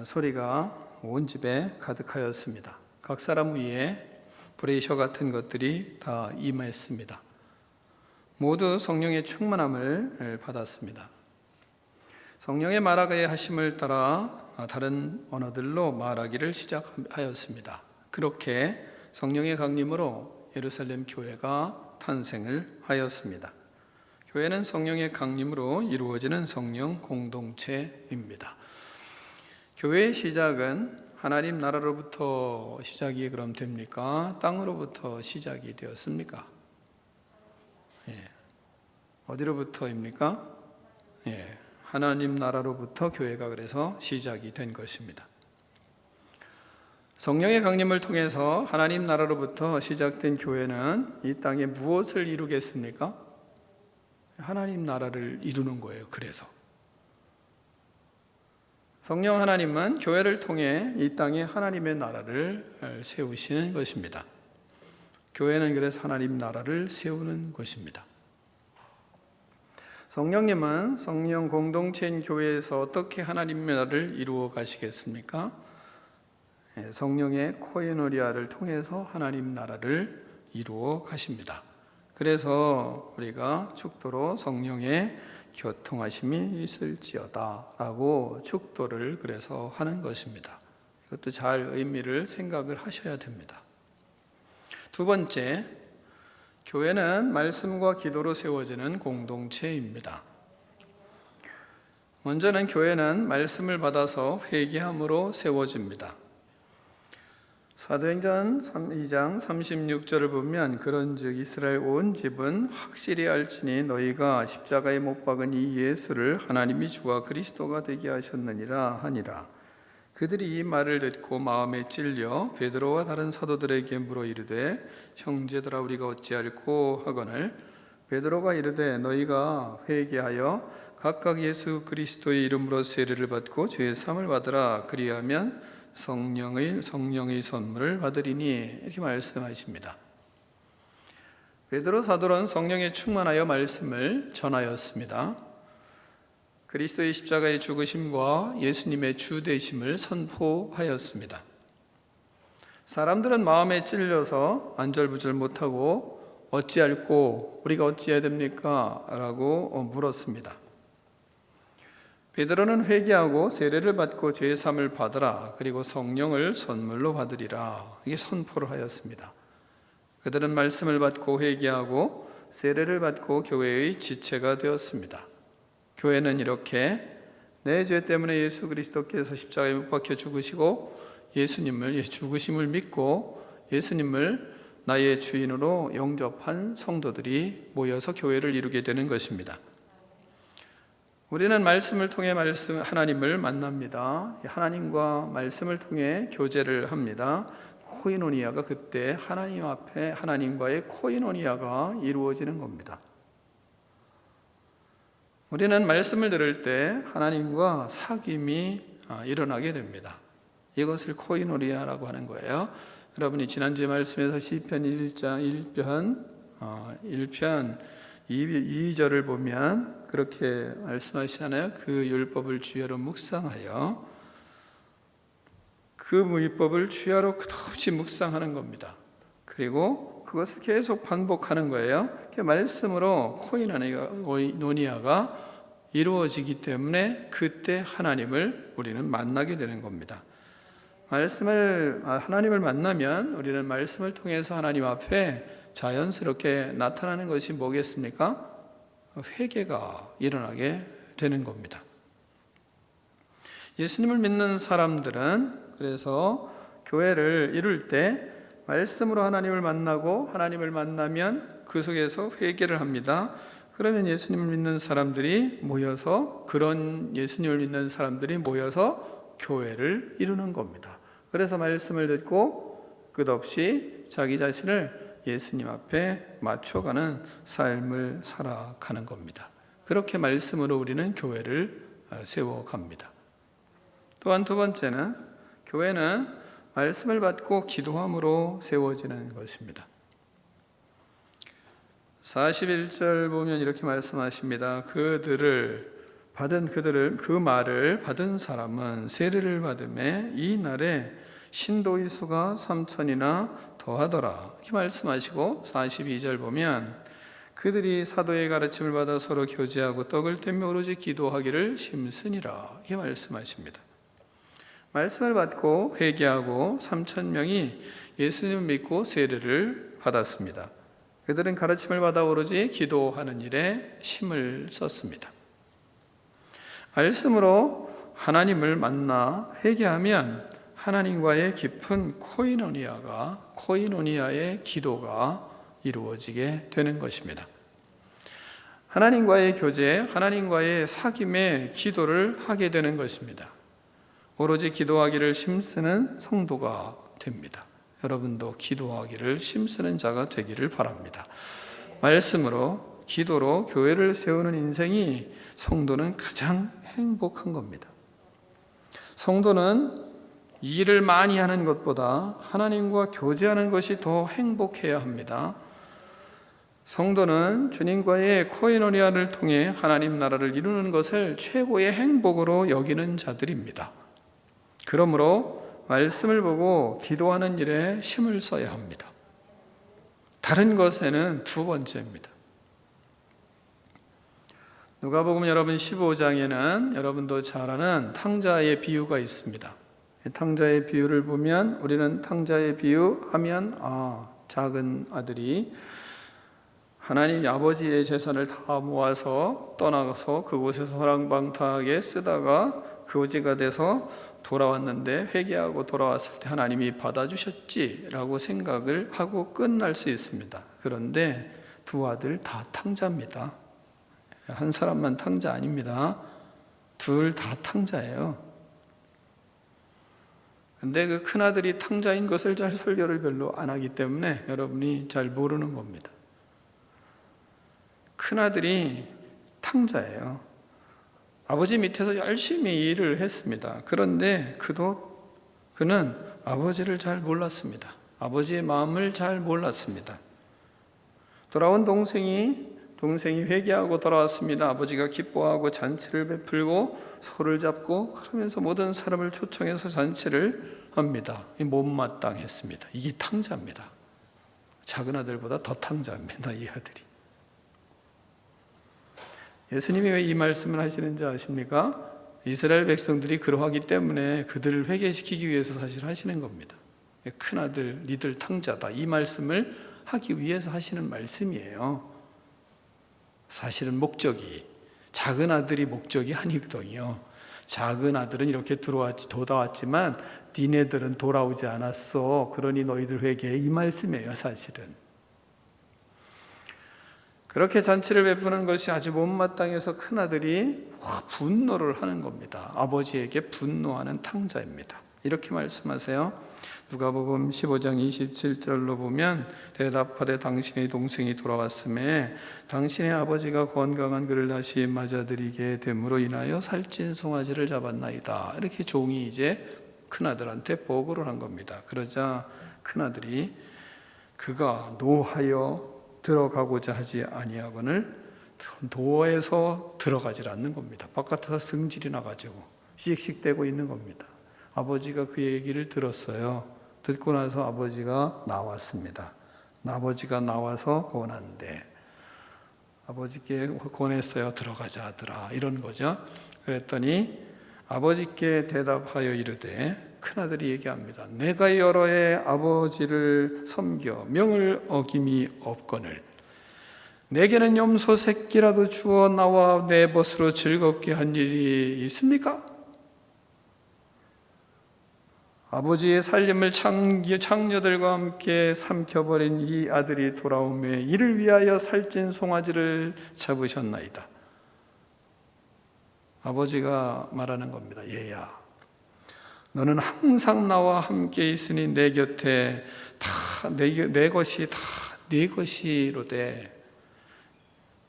소리가 온 집에 가득하였습니다. 각 사람 위에 불의 혀 같은 것들이 다 임했습니다. 모두 성령의 충만함을 받았습니다. 성령의 말하게 하심을 따라 다른 언어들로 말하기를 시작하였습니다. 그렇게 성령의 강림으로 예루살렘 교회가 탄생을 하였습니다. 교회는 성령의 강림으로 이루어지는 성령 공동체입니다. 교회의 시작은 하나님 나라로부터 시작이 그럼 됩니까? 땅으로부터 시작이 되었습니까? 어디로부터입니까? 하나님 나라로부터 교회가 그래서 시작이 된 것입니다. 성령의 강림을 통해서 하나님 나라로부터 시작된 교회는 이 땅에 무엇을 이루겠습니까? 하나님 나라를 이루는 거예요. 그래서 성령 하나님은 교회를 통해 이 땅에 하나님의 나라를 세우시는 것입니다. 교회는 그래서 하나님 나라를 세우는 것입니다. 성령님은 성령 공동체인 교회에서 어떻게 하나님의 나라를 이루어 가시겠습니까? 성령의 코이노니아를 통해서 하나님 나라를 이루어 가십니다. 그래서 우리가 축도로 성령의 교통하심이 있을지어다 라고 축도를 그래서 하는 것입니다. 이것도 잘 의미를 생각을 하셔야 됩니다. 두 번째, 교회는 말씀과 기도로 세워지는 공동체입니다. 먼저는 교회는 말씀을 받아서 회개함으로 세워집니다. 사도행전 2장 36절을 보면 그런즉 이스라엘 온 집은 확실히 알지니 너희가 십자가에 못 박은 이 예수를 하나님이 주와 그리스도가 되게 하셨느니라 하니라. 그들이 이 말을 듣고 마음에 찔려 베드로와 다른 사도들에게 물어 이르되 형제들아 우리가 어찌할꼬 하거늘 베드로가 이르되 너희가 회개하여 각각 예수 그리스도의 이름으로 세례를 받고 죄 사함을 받으라. 그리하면 성령의 선물을 받으리니 이렇게 말씀하십니다. 베드로 사도는 성령에 충만하여 말씀을 전하였습니다. 그리스도의 십자가의 죽으심과 예수님의 주 되심을 선포하였습니다. 사람들은 마음에 찔려서 안절부절 못하고 어찌할꼬 우리가 어찌해야 됩니까? 라고 물었습니다. 베드로는 회개하고 세례를 받고 죄 사함을 받으라. 그리고 성령을 선물로 받으리라. 이게 선포를 하였습니다. 그들은 말씀을 받고 회개하고 세례를 받고 교회의 지체가 되었습니다. 교회는 이렇게 내 죄 때문에 예수 그리스도께서 십자가에 못 박혀 죽으시고 예수님을 죽으심을 믿고 예수님을 나의 주인으로 영접한 성도들이 모여서 교회를 이루게 되는 것입니다. 우리는 말씀을 통해 하나님을 만납니다. 하나님과 말씀을 통해 교제를 합니다. 코이노니아가 그때 하나님 앞에 하나님과의 코이노니아가 이루어지는 겁니다. 우리는 말씀을 들을 때 하나님과 사귐이 일어나게 됩니다. 이것을 코이노니아라고 하는 거예요. 여러분이 지난주에 말씀에서 시편 1장 1편 2절을 보면 그렇게 말씀하시잖아요. 그 율법을 주야로 묵상하여 그 율법을 주야로 끝없이 묵상하는 겁니다. 그리고 그것을 계속 반복하는 거예요. 말씀으로 코이노니아가 이루어지기 때문에 그때 하나님을 우리는 만나게 되는 겁니다. 하나님을 만나면 우리는 말씀을 통해서 하나님 앞에 자연스럽게 나타나는 것이 뭐겠습니까? 회개가 일어나게 되는 겁니다. 예수님을 믿는 사람들은 그래서 교회를 이룰 때 말씀으로 하나님을 만나고 하나님을 만나면 그 속에서 회개를 합니다. 그러면 예수님을 믿는 사람들이 모여서 그런 예수님을 믿는 사람들이 모여서 교회를 이루는 겁니다. 그래서 말씀을 듣고 끝없이 자기 자신을 예수님 앞에 맞춰가는 삶을 살아가는 겁니다. 그렇게 말씀으로 우리는 교회를 세워갑니다. 또한 두 번째는 교회는 말씀을 받고 기도함으로 세워지는 것입니다. 41절 보면 이렇게 말씀하십니다. 그 말을 받은 사람은 세례를 받음에 이 날에 신도의 수가 3,000이나 더하더라. 이렇게 말씀하시고 42절 보면 그들이 사도의 가르침을 받아 서로 교제하고 떡을 떼며 오로지 기도하기를 힘쓰니라. 이렇게 말씀하십니다. 말씀을 받고 회개하고 3,000명이 예수님을 믿고 세례를 받았습니다. 그들은 가르침을 받아 오로지 기도하는 일에 힘을 썼습니다. 말씀으로 하나님을 만나 회개하면 하나님과의 깊은 코이노니아의 기도가 이루어지게 되는 것입니다. 하나님과의 교제, 하나님과의 사귐의 기도를 하게 되는 것입니다. 오로지 기도하기를 힘쓰는 성도가 됩니다. 여러분도 기도하기를 힘쓰는 자가 되기를 바랍니다. 말씀으로, 기도로 교회를 세우는 인생이 성도는 가장 행복한 겁니다. 성도는 일을 많이 하는 것보다 하나님과 교제하는 것이 더 행복해야 합니다. 성도는 주님과의 코이노니아를 통해 하나님 나라를 이루는 것을 최고의 행복으로 여기는 자들입니다. 그러므로 말씀을 보고 기도하는 일에 힘을 써야 합니다. 다른 것에는 두 번째입니다. 누가복음 여러분 15장에는 여러분도 잘 아는 탕자의 비유가 있습니다. 탕자의 비유를 보면 우리는 탕자의 비유 하면 작은 아들이 하나님이 아버지의 재산을 다 모아서 떠나가서 그곳에서 허랑방탕하게 쓰다가 거지가 돼서 돌아왔는데 회개하고 돌아왔을 때 하나님이 받아주셨지라고 생각을 하고 끝날 수 있습니다. 그런데 두 아들 다 탕자입니다. 한 사람만 탕자 아닙니다. 둘 다 탕자예요. 근데 그 큰아들이 탕자인 것을 잘 설교를 별로 안 하기 때문에 여러분이 잘 모르는 겁니다. 큰아들이 탕자예요. 아버지 밑에서 열심히 일을 했습니다. 그런데 그는 아버지를 잘 몰랐습니다. 아버지의 마음을 잘 몰랐습니다. 돌아온 동생이 회개하고 돌아왔습니다. 아버지가 기뻐하고 잔치를 베풀고 손을 잡고 그러면서 모든 사람을 초청해서 잔치를 합니다. 못마땅했습니다. 이게 탕자입니다. 작은 아들보다 더 탕자입니다. 이 아들이. 예수님이 왜 이 말씀을 하시는지 아십니까? 이스라엘 백성들이 그러하기 때문에 그들을 회개시키기 위해서 사실 하시는 겁니다. 큰아들, 니들 탕자다. 이 말씀을 하기 위해서 하시는 말씀이에요. 사실은 목적이, 작은 아들이 목적이 아니거든요. 작은 아들은 이렇게 돌아왔지만 니네들은 돌아오지 않았어. 그러니 너희들 회개해. 이 말씀이에요, 사실은. 그렇게 잔치를 베푸는 것이 아주 못마땅해서 큰아들이 분노를 하는 겁니다. 아버지에게 분노하는 탕자입니다. 이렇게 말씀하세요. 누가복음 15장 27절로 보면 대답하되 당신의 동생이 돌아왔음에 당신의 아버지가 건강한 그를 다시 맞아들이게 됨으로 인하여 살찐 송아지를 잡았나이다. 이렇게 종이 이제 큰아들한테 보고를 한 겁니다. 그러자 큰아들이 그가 노하여 들어가고자 하지 아니하거늘 도에서 들어가질 않는 겁니다. 바깥에서 승질이 나가지고 씩씩대고 있는 겁니다. 아버지가 그 얘기를 들었어요. 듣고 나서 아버지가 나왔습니다. 아버지가 나와서 권한대. 아버지께 권했어요. 들어가자 아들아. 이런 거죠. 그랬더니 아버지께 대답하여 이르되, 큰아들이 얘기합니다. 내가 여러 해 아버지를 섬겨 명을 어김이 없거늘 내게는 염소 새끼라도 주어 나와 내 벗으로 즐겁게 한 일이 있습니까? 아버지의 살림을 창녀들과 함께 삼켜버린 이 아들이 돌아오매 이를 위하여 살찐 송아지를 잡으셨나이다. 아버지가 말하는 겁니다. 얘야, 너는 항상 나와 함께 있으니 내 곁에 다 내 것이 다 네 것이로되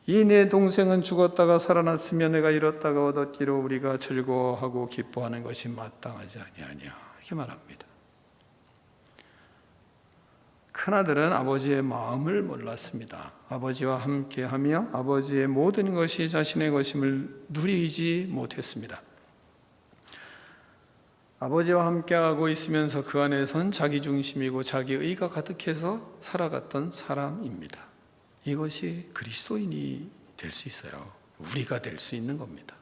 이 내 동생은 죽었다가 살아났으며 내가 잃었다가 얻었기로 우리가 즐거워하고 기뻐하는 것이 마땅하지 아니하냐. 이렇게 말합니다. 큰아들은 아버지의 마음을 몰랐습니다. 아버지와 함께하며 아버지의 모든 것이 자신의 것임을 누리지 못했습니다. 아버지와 함께하고 있으면서 그 안에선 자기 중심이고 자기 의가 가득해서 살아갔던 사람입니다. 이것이 그리스도인이 될 수 있어요. 우리가 될 수 있는 겁니다.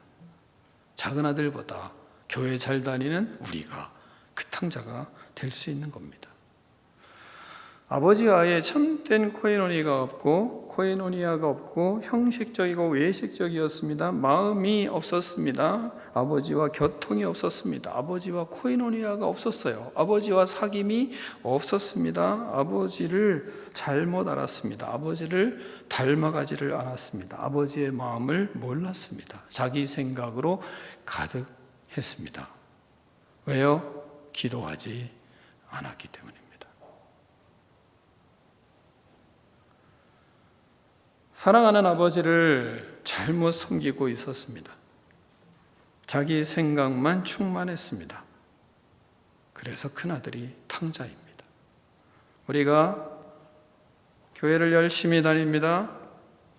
작은 아들보다 교회 잘 다니는 우리가 그 탕자가 될 수 있는 겁니다. 아버지와의 참된 코이노니아가 없고 형식적이고 외식적이었습니다. 마음이 없었습니다. 아버지와 교통이 없었습니다. 아버지와 코이노니아가 없었어요. 아버지와 사귐이 없었습니다. 아버지를 잘못 알았습니다. 아버지를 닮아가지를 않았습니다. 아버지의 마음을 몰랐습니다. 자기 생각으로 가득했습니다. 왜요? 기도하지 않았기 때문입니다. 사랑하는 아버지를 잘못 섬기고 있었습니다. 자기 생각만 충만했습니다. 그래서 큰아들이 탕자입니다. 우리가 교회를 열심히 다닙니다.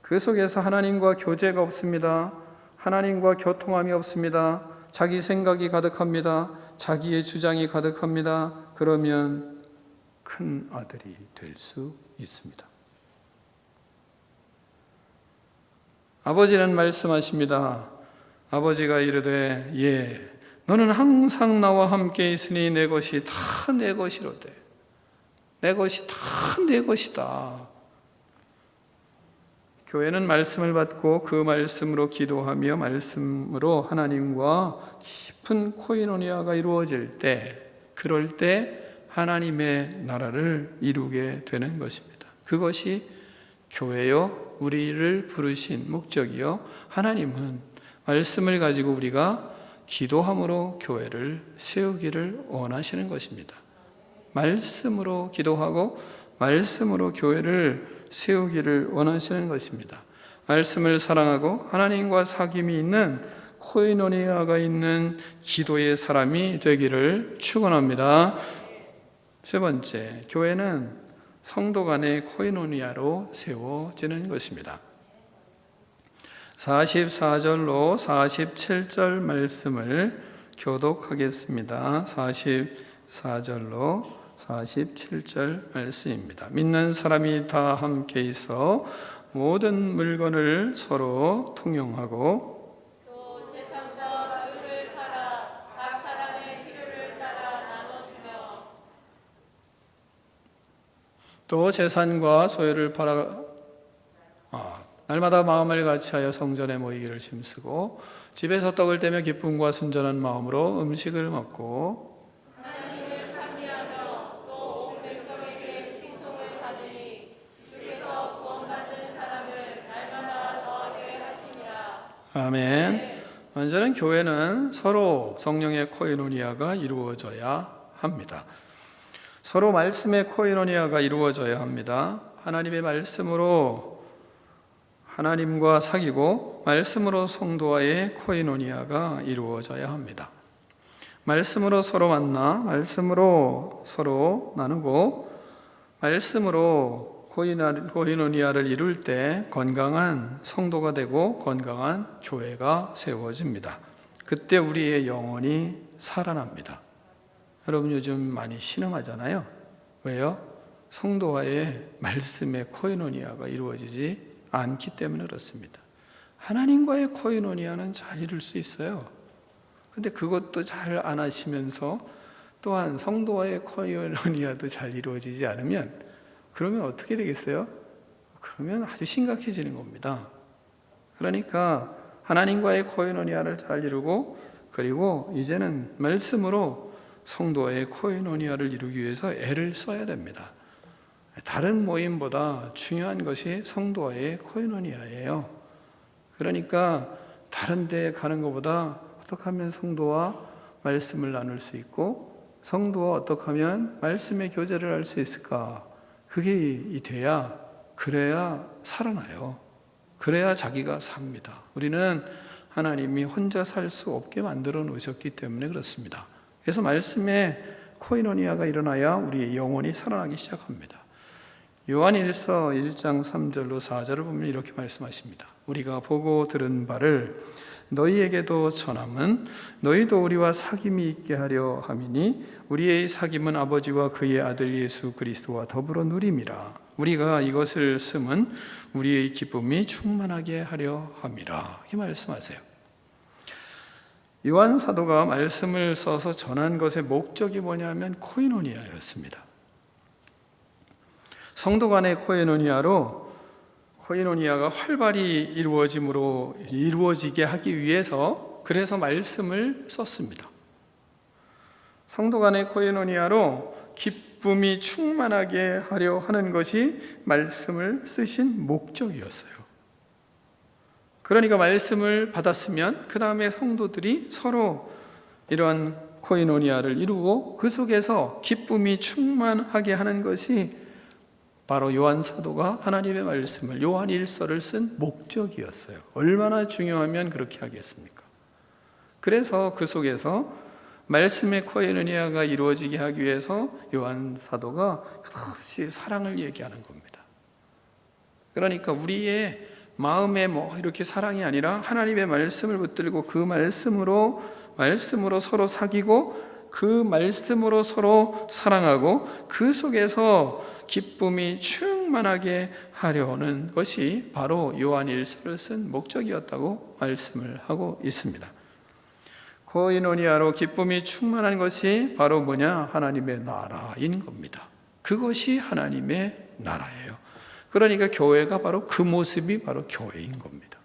그 속에서 하나님과 교제가 없습니다. 하나님과 교통함이 없습니다. 자기 생각이 가득합니다. 자기의 주장이 가득합니다. 그러면 큰 아들이 될 수 있습니다. 아버지는 말씀하십니다. 아버지가 이르되 예, 너는 항상 나와 함께 있으니 내 것이 다 내 것이로되 내 것이 다 내 것이다. 교회는 말씀을 받고 그 말씀으로 기도하며 말씀으로 하나님과 깊은 코이노니아가 이루어질 때, 그럴 때 하나님의 나라를 이루게 되는 것입니다. 그것이 교회요, 우리를 부르신 목적이요, 하나님은 말씀을 가지고 우리가 기도함으로 교회를 세우기를 원하시는 것입니다. 말씀으로 기도하고 말씀으로 교회를 세우기를 원하시는 것입니다. 말씀을 사랑하고 하나님과 사귐이 있는 코이노니아가 있는 기도의 사람이 되기를 축원합니다. 세 번째, 교회는 성도 간의 코이노니아로 세워지는 것입니다. 44절로 47절 말씀을 교독하겠습니다. 44절로 47절 말씀입니다. 믿는 사람이 다 함께 있어 모든 물건을 서로 통용하고 또 재산과 소유를 팔아 각 사람의 필요를 따라 나눠주며 또 재산과 소유를 팔아 날마다 마음을 같이하여 성전에 모이기를 힘쓰고 집에서 떡을 떼며 기쁨과 순전한 마음으로 음식을 먹고 하나님을 찬미하며 또 온 백성에게 칭송을 받으니 주께서 구원받는 사람을 날마다 더하게 하시니라. 아멘. 먼저는 교회는 서로 성령의 코이노니아가 이루어져야 합니다. 서로 말씀의 코이노니아가 이루어져야 합니다. 하나님의 말씀으로 하나님과 사귀고 말씀으로 성도와의 코이노니아가 이루어져야 합니다. 말씀으로 서로 만나 말씀으로 서로 나누고 말씀으로 코이노니아를 이룰 때 건강한 성도가 되고 건강한 교회가 세워집니다. 그때 우리의 영혼이 살아납니다. 여러분 요즘 많이 신음하잖아요. 왜요? 성도와의 말씀의 코이노니아가 이루어지지 않기 때문에 그렇습니다. 하나님과의 코이노니아는 잘 이룰 수 있어요. 근데 그것도 잘 안 하시면서 또한 성도와의 코이노니아도 잘 이루어지지 않으면 그러면 어떻게 되겠어요? 그러면 아주 심각해지는 겁니다. 그러니까 하나님과의 코이노니아를 잘 이루고 그리고 이제는 말씀으로 성도와의 코이노니아를 이루기 위해서 애를 써야 됩니다. 다른 모임보다 중요한 것이 성도와의 코이노니아예요. 그러니까 다른 데 가는 것보다 어떻게 하면 성도와 말씀을 나눌 수 있고 성도와 어떻게 하면 말씀의 교제를 할 수 있을까? 그게 돼야 그래야 살아나요. 그래야 자기가 삽니다. 우리는 하나님이 혼자 살 수 없게 만들어 놓으셨기 때문에 그렇습니다. 그래서 말씀의 코이노니아가 일어나야 우리의 영혼이 살아나기 시작합니다. 요한일서 1장 3절로 4절을 보면 이렇게 말씀하십니다. 우리가 보고 들은 바를 너희에게도 전함은 너희도 우리와 사귐이 있게 하려 함이니 우리의 사귐은 아버지와 그의 아들 예수 그리스도와 더불어 누림이라. 우리가 이것을 쓰면 우리의 기쁨이 충만하게 하려 함이라. 이 말씀하세요. 요한 사도가 말씀을 써서 전한 것의 목적이 뭐냐면 코이노니아였습니다. 성도 간의 코이노니아가 활발히 이루어지게 하기 위해서 그래서 말씀을 썼습니다. 성도 간의 코이노니아로 기쁨이 충만하게 하려 하는 것이 말씀을 쓰신 목적이었어요. 그러니까 말씀을 받았으면 그 다음에 성도들이 서로 이러한 코이노니아를 이루고 그 속에서 기쁨이 충만하게 하는 것이 바로 요한 사도가 하나님의 말씀을 요한 일서를 쓴 목적이었어요. 얼마나 중요하면 그렇게 하겠습니까? 그래서 그 속에서 말씀의 코이노니아가 이루어지게 하기 위해서 요한 사도가 끝없이 사랑을 얘기하는 겁니다. 그러니까 우리의 마음에 이렇게 사랑이 아니라 하나님의 말씀을 붙들고 그 말씀으로 서로 사귀고 그 말씀으로 서로 사랑하고 그 속에서 기쁨이 충만하게 하려는 것이 바로 요한일서를 쓴 목적이었다고 말씀을 하고 있습니다. 코이노니아로 기쁨이 충만한 것이 바로 뭐냐? 하나님의 나라인 겁니다. 그것이 하나님의 나라예요. 그러니까 교회가 바로 그 모습이 바로 교회인 겁니다.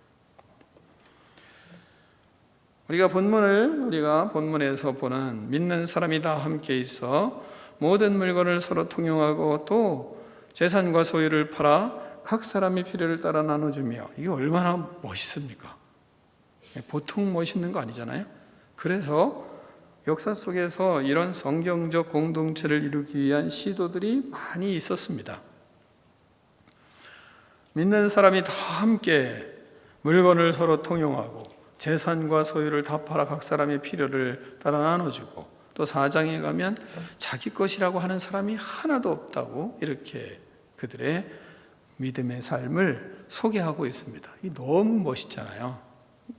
우리가 본문에서 보는 믿는 사람이 다 함께 있어 모든 물건을 서로 통용하고 또 재산과 소유를 팔아 각 사람의 필요를 따라 나눠주며, 이게 얼마나 멋있습니까? 보통 멋있는 거 아니잖아요. 그래서 역사 속에서 이런 성경적 공동체를 이루기 위한 시도들이 많이 있었습니다. 믿는 사람이 다 함께 물건을 서로 통용하고 재산과 소유를 다 팔아 각 사람의 필요를 따라 나눠주고, 또 4장에 가면 자기 것이라고 하는 사람이 하나도 없다고 이렇게 그들의 믿음의 삶을 소개하고 있습니다. 이 너무 멋있잖아요.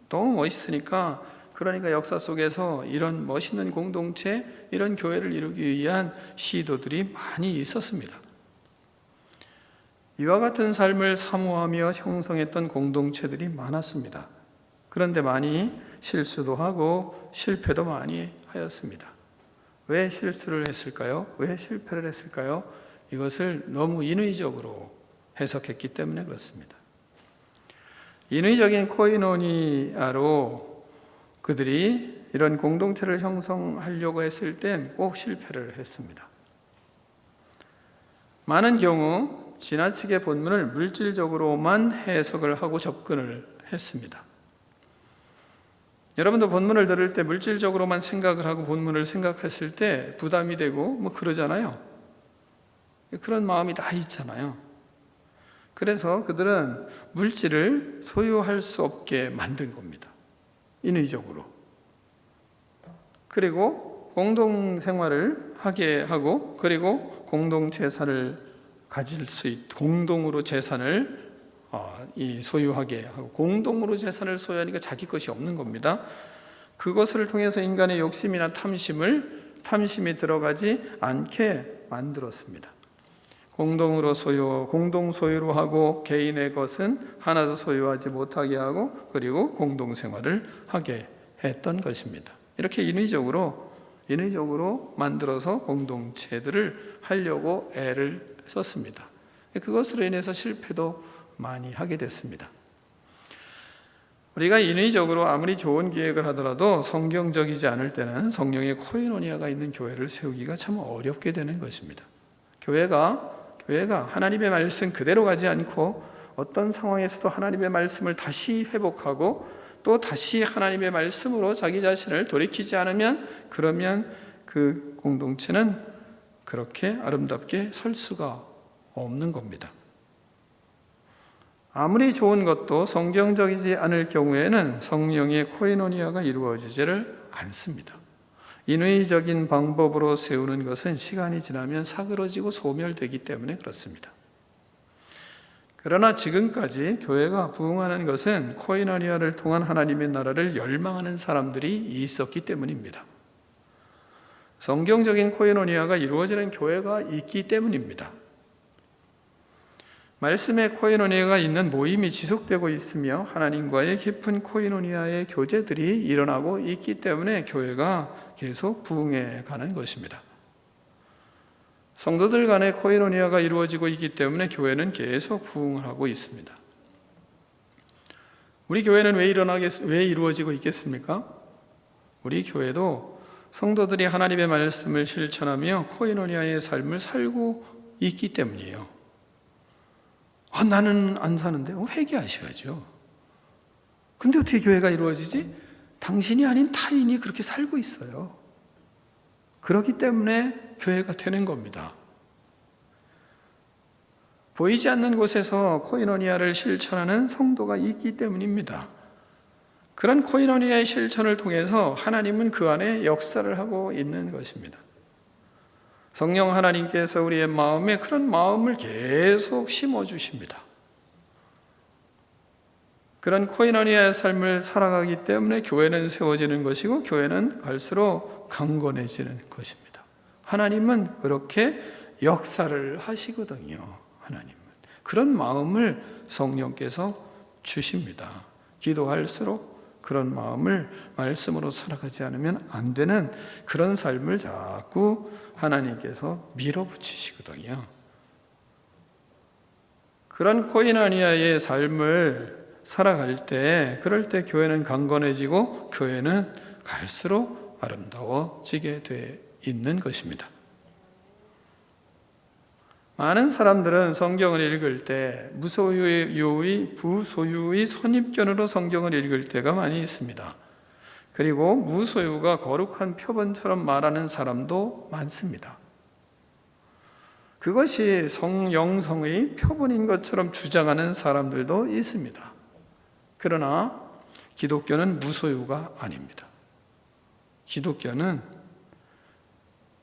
너무 멋있으니까, 그러니까 역사 속에서 이런 멋있는 공동체, 이런 교회를 이루기 위한 시도들이 많이 있었습니다. 이와 같은 삶을 사모하며 형성했던 공동체들이 많았습니다. 그런데 많이 실수도 하고 실패도 많이 하였습니다. 왜 실수를 했을까요? 왜 실패를 했을까요? 이것을 너무 인위적으로 해석했기 때문에 그렇습니다. 인위적인 코이노니아로 그들이 이런 공동체를 형성하려고 했을 땐 꼭 실패를 했습니다. 많은 경우 지나치게 본문을 물질적으로만 해석을 하고 접근을 했습니다. 여러분도 본문을 들을 때 물질적으로만 생각을 하고 본문을 생각했을 때 부담이 되고 그러잖아요. 그런 마음이 다 있잖아요. 그래서 그들은 물질을 소유할 수 없게 만든 겁니다. 인위적으로. 그리고 공동생활을 하게 하고, 그리고 공동재산을 가질 수 공동으로 재산을 소유하게 하고, 공동으로 재산을 소유하니까 자기 것이 없는 겁니다. 그것을 통해서 인간의 욕심이나 탐심이 들어가지 않게 만들었습니다. 공동 소유로 하고 개인의 것은 하나도 소유하지 못하게 하고, 그리고 공동생활을 하게 했던 것입니다. 이렇게 인위적으로 만들어서 공동체들을 하려고 애를 썼습니다. 그것으로 인해서 실패도 많이 하게 됐습니다. 우리가 인위적으로 아무리 좋은 기획을 하더라도 성경적이지 않을 때는 성령의 코이노니아가 있는 교회를 세우기가 참 어렵게 되는 것입니다. 교회가 하나님의 말씀 그대로 가지 않고 어떤 상황에서도 하나님의 말씀을 다시 회복하고 또 다시 하나님의 말씀으로 자기 자신을 돌이키지 않으면, 그러면 그 공동체는 그렇게 아름답게 설 수가 없는 겁니다. 아무리 좋은 것도 성경적이지 않을 경우에는 성령의 코이노니아가 이루어지지를 않습니다. 인위적인 방법으로 세우는 것은 시간이 지나면 사그러지고 소멸되기 때문에 그렇습니다. 그러나 지금까지 교회가 부흥하는 것은 코이노니아를 통한 하나님의 나라를 열망하는 사람들이 있었기 때문입니다. 성경적인 코이노니아가 이루어지는 교회가 있기 때문입니다. 말씀의 코이노니아가 있는 모임이 지속되고 있으며 하나님과의 깊은 코이노니아의 교제들이 일어나고 있기 때문에 교회가 계속 부흥해 가는 것입니다. 성도들 간의 코이노니아가 이루어지고 있기 때문에 교회는 계속 부흥을 하고 있습니다. 우리 교회는 왜 이루어지고 있겠습니까? 우리 교회도 성도들이 하나님의 말씀을 실천하며 코이노니아의 삶을 살고 있기 때문이에요. 나는 안 사는데 회개하셔야죠. 근데 어떻게 교회가 이루어지지? 당신이 아닌 타인이 그렇게 살고 있어요. 그렇기 때문에 교회가 되는 겁니다. 보이지 않는 곳에서 코이노니아를 실천하는 성도가 있기 때문입니다. 그런 코이노니아의 실천을 통해서 하나님은 그 안에 역사를 하고 있는 것입니다. 성령 하나님께서 우리의 마음에 그런 마음을 계속 심어주십니다. 그런 코이노니아의 삶을 살아가기 때문에 교회는 세워지는 것이고 교회는 갈수록 강건해지는 것입니다. 하나님은 그렇게 역사를 하시거든요. 하나님은 그런 마음을 성령께서 주십니다. 기도할수록 그런 마음을 말씀으로 살아가지 않으면 안 되는 그런 삶을 자꾸 하나님께서 밀어붙이시거든요. 그런 코이노니아의 삶을 살아갈 때, 그럴 때 교회는 강건해지고 교회는 갈수록 아름다워지게 돼 있는 것입니다. 많은 사람들은 성경을 읽을 때 무소유의, 부소유의 선입견으로 성경을 읽을 때가 많이 있습니다. 그리고 무소유가 거룩한 표본처럼 말하는 사람도 많습니다. 그것이 영성의 표본인 것처럼 주장하는 사람들도 있습니다. 그러나 기독교는 무소유가 아닙니다.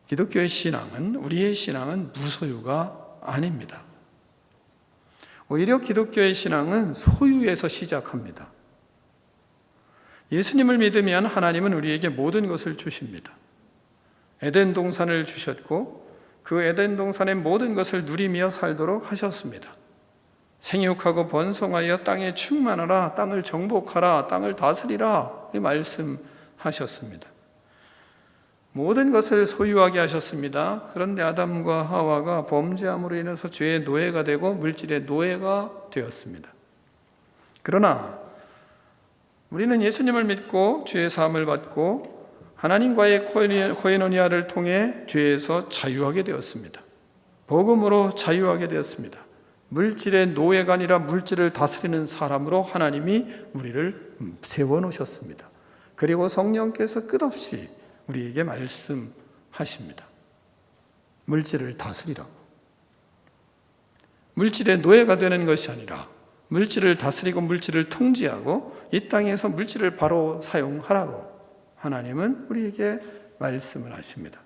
기독교의 신앙은, 우리의 신앙은 무소유가 아닙니다. 오히려 기독교의 신앙은 소유에서 시작합니다. 예수님을 믿으면 하나님은 우리에게 모든 것을 주십니다. 에덴 동산을 주셨고 그 에덴 동산의 모든 것을 누리며 살도록 하셨습니다. 생육하고 번성하여 땅에 충만하라, 땅을 정복하라, 땅을 다스리라 이 말씀하셨습니다. 모든 것을 소유하게 하셨습니다. 그런데 아담과 하와가 범죄함으로 인해서 죄의 노예가 되고 물질의 노예가 되었습니다. 그러나 우리는 예수님을 믿고 죄의 사함을 받고 하나님과의 코이노니아를 통해 죄에서 자유하게 되었습니다. 복음으로 자유하게 되었습니다. 물질의 노예가 아니라 물질을 다스리는 사람으로 하나님이 우리를 세워놓으셨습니다. 그리고 성령께서 끝없이 우리에게 말씀하십니다. 물질을 다스리라고. 물질의 노예가 되는 것이 아니라 물질을 다스리고 물질을 통제하고 이 땅에서 물질을 바로 사용하라고 하나님은 우리에게 말씀을 하십니다.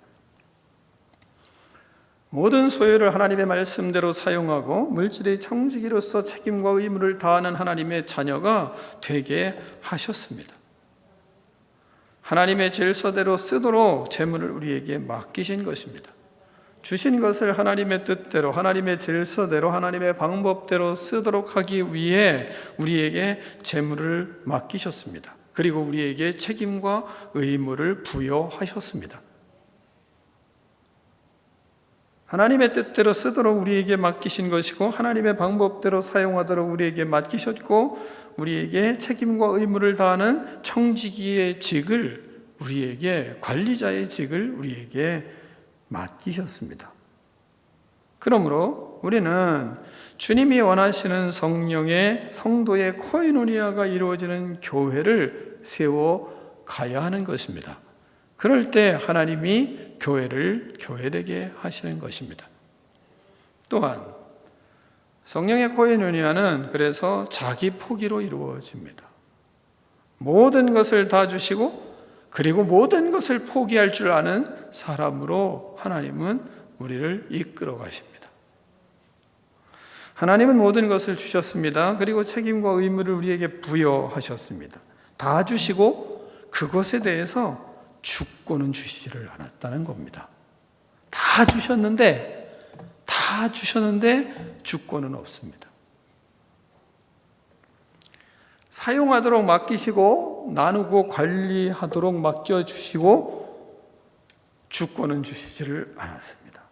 모든 소유를 하나님의 말씀대로 사용하고 물질의 청지기로서 책임과 의무를 다하는 하나님의 자녀가 되게 하셨습니다. 하나님의 질서대로 쓰도록 재물을 우리에게 맡기신 것입니다. 주신 것을 하나님의 뜻대로, 하나님의 질서대로, 하나님의 방법대로 쓰도록 하기 위해 우리에게 재물을 맡기셨습니다. 그리고 우리에게 책임과 의무를 부여하셨습니다. 하나님의 뜻대로 쓰도록 우리에게 맡기신 것이고 하나님의 방법대로 사용하도록 우리에게 맡기셨고 우리에게 책임과 의무를 다하는 청지기의 직을 우리에게, 관리자의 직을 우리에게 맡기셨습니다. 그러므로 우리는 주님이 원하시는 성령의 성도의 코이노니아가 이루어지는 교회를 세워 가야 하는 것입니다. 그럴 때 하나님이 교회를 교회되게 하시는 것입니다. 또한 성령의 코이노니아는 그래서 자기 포기로 이루어집니다. 모든 것을 다 주시고 그리고 모든 것을 포기할 줄 아는 사람으로 하나님은 우리를 이끌어 가십니다. 하나님은 모든 것을 주셨습니다. 그리고 책임과 의무를 우리에게 부여하셨습니다. 다 주시고 그것에 대해서 주권은 주시지를 않았다는 겁니다. 다 주셨는데 주권은 없습니다. 사용하도록 맡기시고 나누고 관리하도록 맡겨주시고 주권은 주시지를 않았습니다.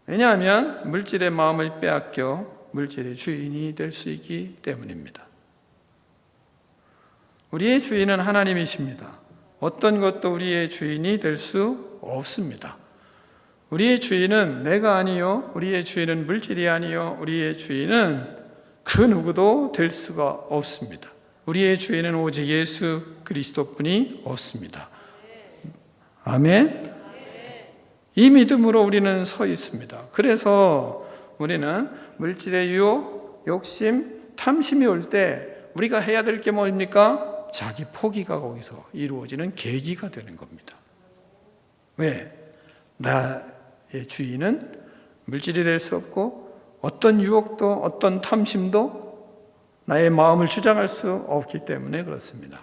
왜냐하면 물질의 마음을 빼앗겨 물질의 주인이 될 수 있기 때문입니다. 우리의 주인은 하나님이십니다. 어떤 것도 우리의 주인이 될 수 없습니다. 우리의 주인은 내가 아니요, 우리의 주인은 물질이 아니요, 우리의 주인은 그 누구도 될 수가 없습니다. 우리의 주인은 오직 예수 그리스도뿐이 없습니다. 아멘. 이 믿음으로 우리는 서 있습니다. 그래서 우리는 물질의 유혹, 욕심, 탐심이 올 때 우리가 해야 될 게 뭡니까? 자기 포기가 거기서 이루어지는 계기가 되는 겁니다. 왜? 나의 주인은 물질이 될 수 없고 어떤 유혹도 어떤 탐심도 나의 마음을 주장할 수 없기 때문에 그렇습니다.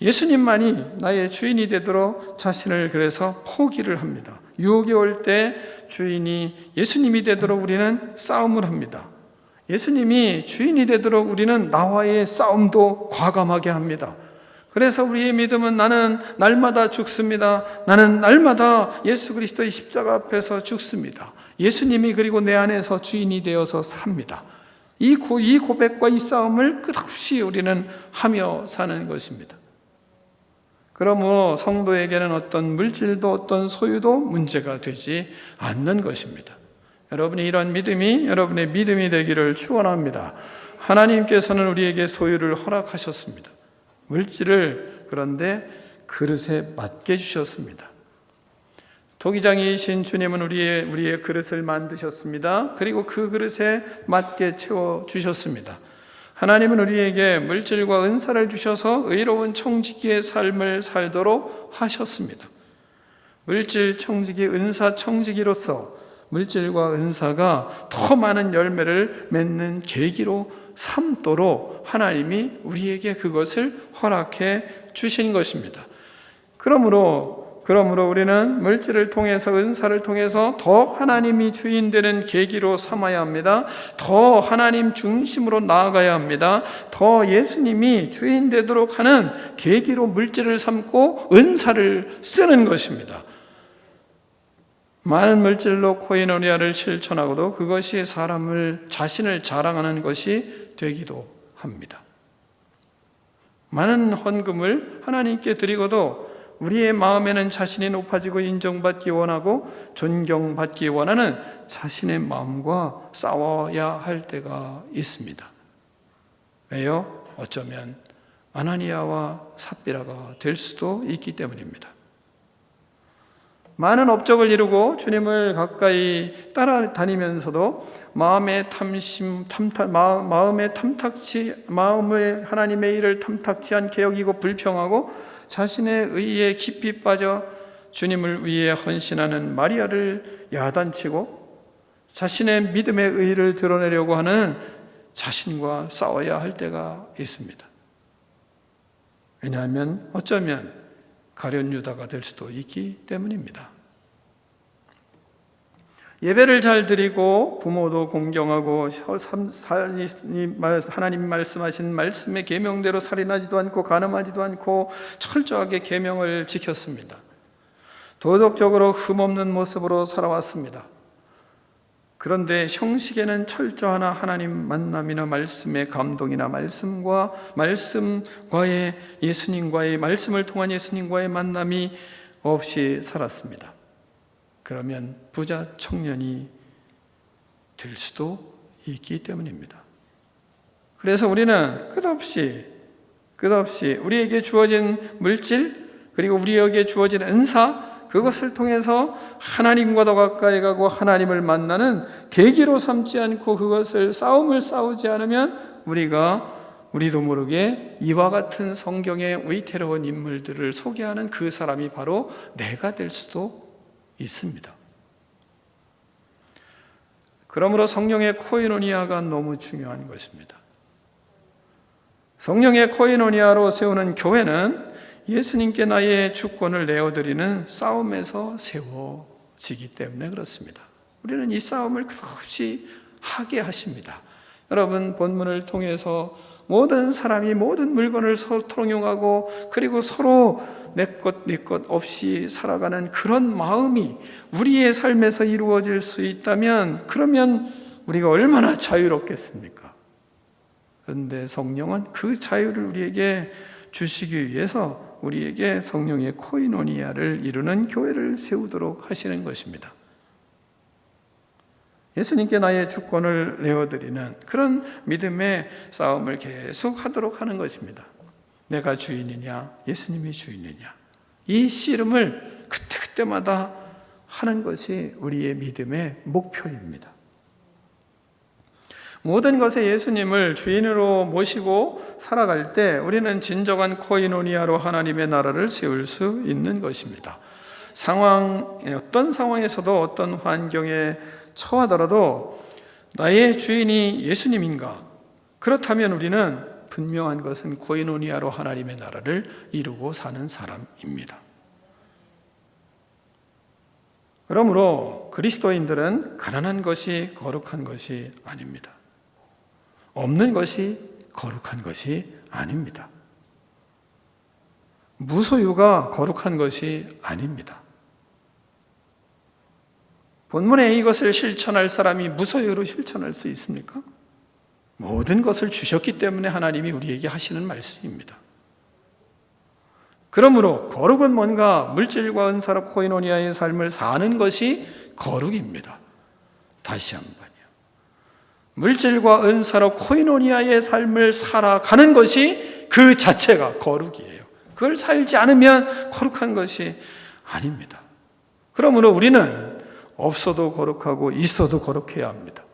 예수님만이 나의 주인이 되도록 자신을 그래서 포기를 합니다. 유혹이 올 때 주인이 예수님이 되도록 우리는 싸움을 합니다. 예수님이 주인이 되도록 우리는 나와의 싸움도 과감하게 합니다. 그래서 우리의 믿음은 나는 날마다 죽습니다. 나는 날마다 예수 그리스도의 십자가 앞에서 죽습니다. 예수님이 그리고 내 안에서 주인이 되어서 삽니다. 이 고백과 이 싸움을 끝없이 우리는 하며 사는 것입니다. 그러므로 성도에게는 어떤 물질도 어떤 소유도 문제가 되지 않는 것입니다. 여러분이 이런 믿음이 여러분의 믿음이 되기를 축원합니다. 하나님께서는 우리에게 소유를 허락하셨습니다. 물질을 그런데 그릇에 맞게 주셨습니다. 토기장이신 주님은 우리의 그릇을 만드셨습니다. 그리고 그 그릇에 맞게 채워주셨습니다. 하나님은 우리에게 물질과 은사를 주셔서 의로운 청지기의 삶을 살도록 하셨습니다. 물질 청지기, 은사 청지기로서 물질과 은사가 더 많은 열매를 맺는 계기로 삼도록 하나님이 우리에게 그것을 허락해 주신 것입니다. 그러므로 우리는 물질을 통해서 은사를 통해서 더 하나님이 주인 되는 계기로 삼아야 합니다. 더 하나님 중심으로 나아가야 합니다. 더 예수님이 주인 되도록 하는 계기로 물질을 삼고 은사를 쓰는 것입니다. 많은 물질로 코이노니아를 실천하고도 그것이 자신을 자랑하는 것이 되기도 합니다. 많은 헌금을 하나님께 드리고도 우리의 마음에는 자신이 높아지고 인정받기 원하고 존경받기 원하는 자신의 마음과 싸워야 할 때가 있습니다. 왜요? 어쩌면 아나니아와 삽비라가 될 수도 있기 때문입니다. 많은 업적을 이루고 주님을 가까이 따라다니면서도 마음에 하나님의 일을 탐탁치 않게 여기고 불평하고 자신의 의에 깊이 빠져 주님을 위해 헌신하는 마리아를 야단치고 자신의 믿음의 의를 드러내려고 하는 자신과 싸워야 할 때가 있습니다. 왜냐하면 어쩌면 가룟 유다가 될 수도 있기 때문입니다. 예배를 잘 드리고 부모도 공경하고 하나님 말씀하신 말씀의 계명대로 살인하지도 않고 간음하지도 않고 철저하게 계명을 지켰습니다. 도덕적으로 흠없는 모습으로 살아왔습니다. 그런데 형식에는 철저하나 하나님 만남이나 말씀의 감동이나 말씀과의 예수님과의 말씀을 통한 예수님과의 만남이 없이 살았습니다. 그러면 부자 청년이 될 수도 있기 때문입니다. 그래서 우리는 끝없이 우리에게 주어진 물질 그리고 우리에게 주어진 은사 그것을 통해서 하나님과 더 가까이 가고 하나님을 만나는 계기로 삼지 않고 그것을 싸움을 싸우지 않으면 우리도 모르게 이와 같은 성경의 위태로운 인물들을 소개하는 그 사람이 바로 내가 될 수도 있습니다. 그러므로 성령의 코이노니아가 너무 중요한 것입니다. 성령의 코이노니아로 세우는 교회는 예수님께 나의 주권을 내어드리는 싸움에서 세워지기 때문에 그렇습니다. 우리는 이 싸움을 끝없이 하게 하십니다. 여러분 본문을 통해서 모든 사람이 모든 물건을 서로 통용하고 그리고 서로 내 것 없이 살아가는 그런 마음이 우리의 삶에서 이루어질 수 있다면 그러면 우리가 얼마나 자유롭겠습니까? 그런데 성령은 그 자유를 우리에게 주시기 위해서 우리에게 성령의 코이노니아를 이루는 교회를 세우도록 하시는 것입니다. 예수님께 나의 주권을 내어드리는 그런 믿음의 싸움을 계속 하도록 하는 것입니다. 내가 주인이냐 예수님이 주인이냐 이 씨름을 그때마다 하는 것이 우리의 믿음의 목표입니다. 모든 것에 예수님을 주인으로 모시고 살아갈 때 우리는 진정한 코이노니아로 하나님의 나라를 세울 수 있는 것입니다. 어떤 상황에서도 어떤 환경에 처하더라도 나의 주인이 예수님인가? 그렇다면 우리는 분명한 것은 코이노니아로 하나님의 나라를 이루고 사는 사람입니다. 그러므로 그리스도인들은 가난한 것이 거룩한 것이 아닙니다. 없는 것이 거룩한 것이 아닙니다. 무소유가 거룩한 것이 아닙니다. 본문에 이것을 실천할 사람이 무소유로 실천할 수 있습니까? 모든 것을 주셨기 때문에 하나님이 우리에게 하시는 말씀입니다. 그러므로 거룩은 뭔가 물질과 은사로 코이노니아의 삶을 사는 것이 거룩입니다. 다시 한번요. 물질과 은사로 코이노니아의 삶을 살아가는 것이 그 자체가 거룩이에요. 그걸 살지 않으면 거룩한 것이 아닙니다. 그러므로 우리는 없어도 거룩하고 있어도 거룩해야 합니다.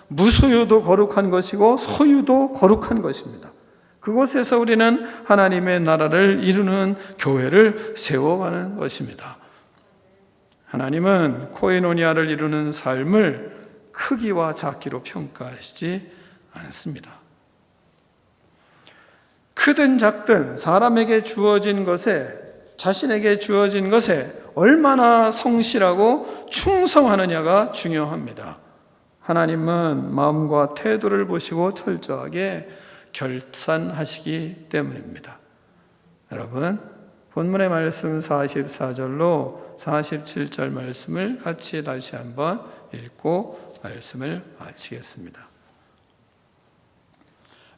무소유도 거룩한 것이고 소유도 거룩한 것입니다. 그곳에서 우리는 하나님의 나라를 이루는 교회를 세워가는 것입니다. 하나님은 코이노니아를 이루는 삶을 크기와 작기로 평가하시지 않습니다. 크든 작든 사람에게 주어진 것에, 자신에게 주어진 것에 얼마나 성실하고 충성하느냐가 중요합니다. 하나님은 마음과 태도를 보시고 철저하게 결산하시기 때문입니다. 여러분, 본문의 말씀 44절로 47절 말씀을 같이 다시 한번 읽고 말씀을 마치겠습니다.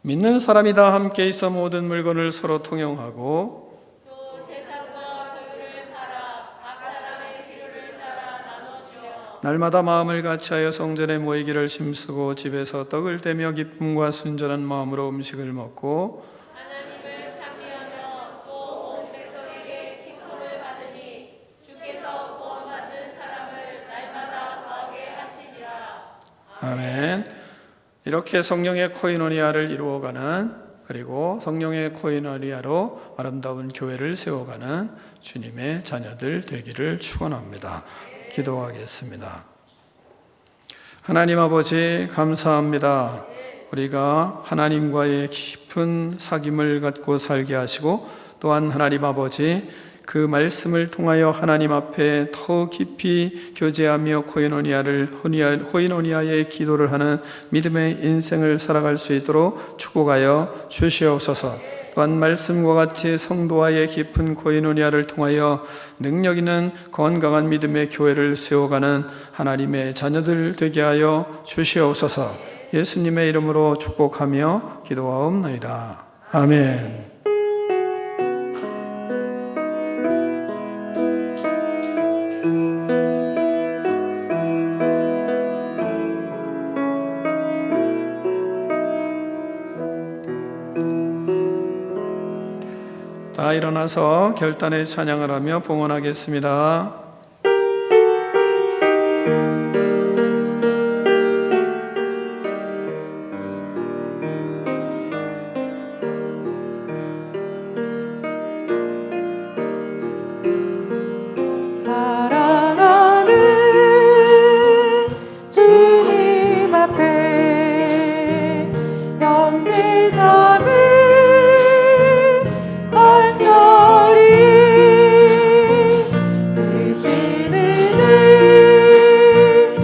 믿는 사람이 다 함께 있어 모든 물건을 서로 통용하고 또 세상과 소유를 팔아 각 사람의 필요를 따라 나눠주어 날마다 마음을 같이하여 성전에 모이기를 힘쓰고 집에서 떡을 떼며 기쁨과 순전한 마음으로 음식을 먹고 하나님을 찬미하며 또 온 백성에게 칭송을 받으니 주께서 구원받는 사람을 날마다 더하게 하시리라. 아멘. 이렇게 성령의 코이노니아를 이루어가는, 그리고 성령의 코이노니아로 아름다운 교회를 세워가는 주님의 자녀들 되기를 축원합니다. 기도하겠습니다. 하나님 아버지 감사합니다. 우리가 하나님과의 깊은 사귐을 갖고 살게 하시고, 또한 하나님 아버지 그 말씀을 통하여 하나님 앞에 더 깊이 교제하며 코이노니아의 기도를 하는 믿음의 인생을 살아갈 수 있도록 축복하여 주시옵소서. 또한 말씀과 같이 성도와의 깊은 코이노니아를 통하여 능력 있는 건강한 믿음의 교회를 세워가는 하나님의 자녀들 되게 하여 주시옵소서. 예수님의 이름으로 축복하며 기도하옵나이다. 아멘. 다 일어나서 결단의 찬양을 하며 봉헌하겠습니다. 사랑하는 주님 앞에 영제자를 온전히 되시는 은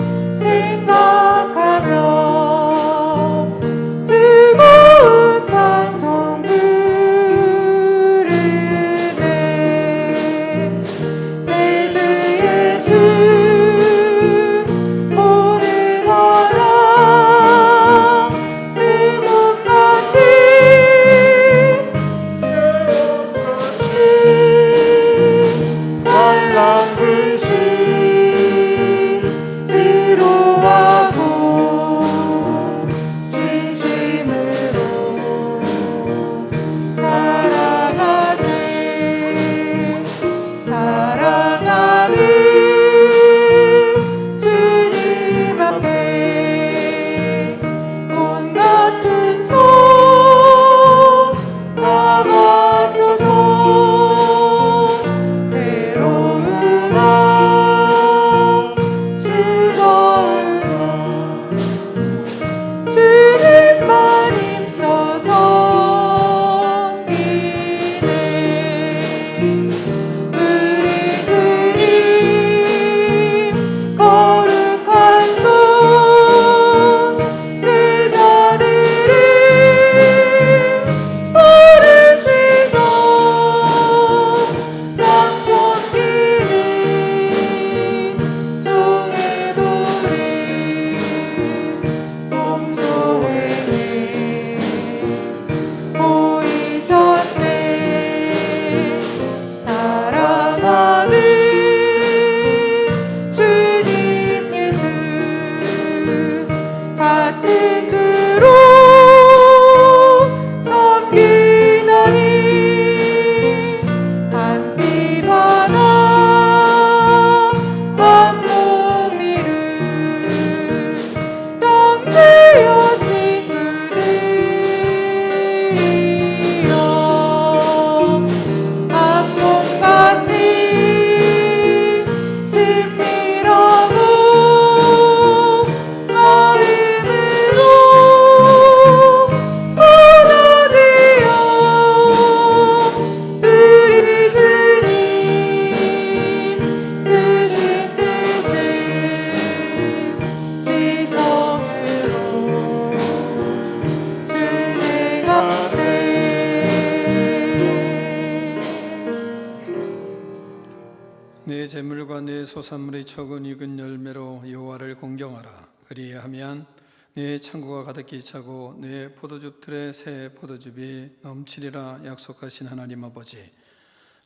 소산물이 적은 익은 열매로 여호와를 공경하라. 그리하면 네 창고가 가득히 차고 네 포도즙 틀에 새 포도즙이 넘치리라. 약속하신 하나님 아버지,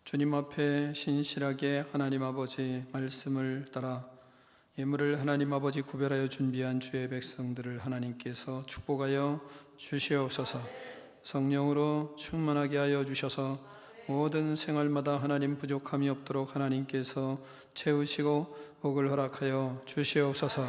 주님 앞에 신실하게 하나님 아버지 말씀을 따라 예물을 하나님 아버지 구별하여 준비한 주의 백성들을 하나님께서 축복하여 주시옵소서. 성령으로 충만하게 하여 주셔서 모든 생활마다 하나님 부족함이 없도록 하나님께서 채우시고 복을 허락하여 주시옵소서.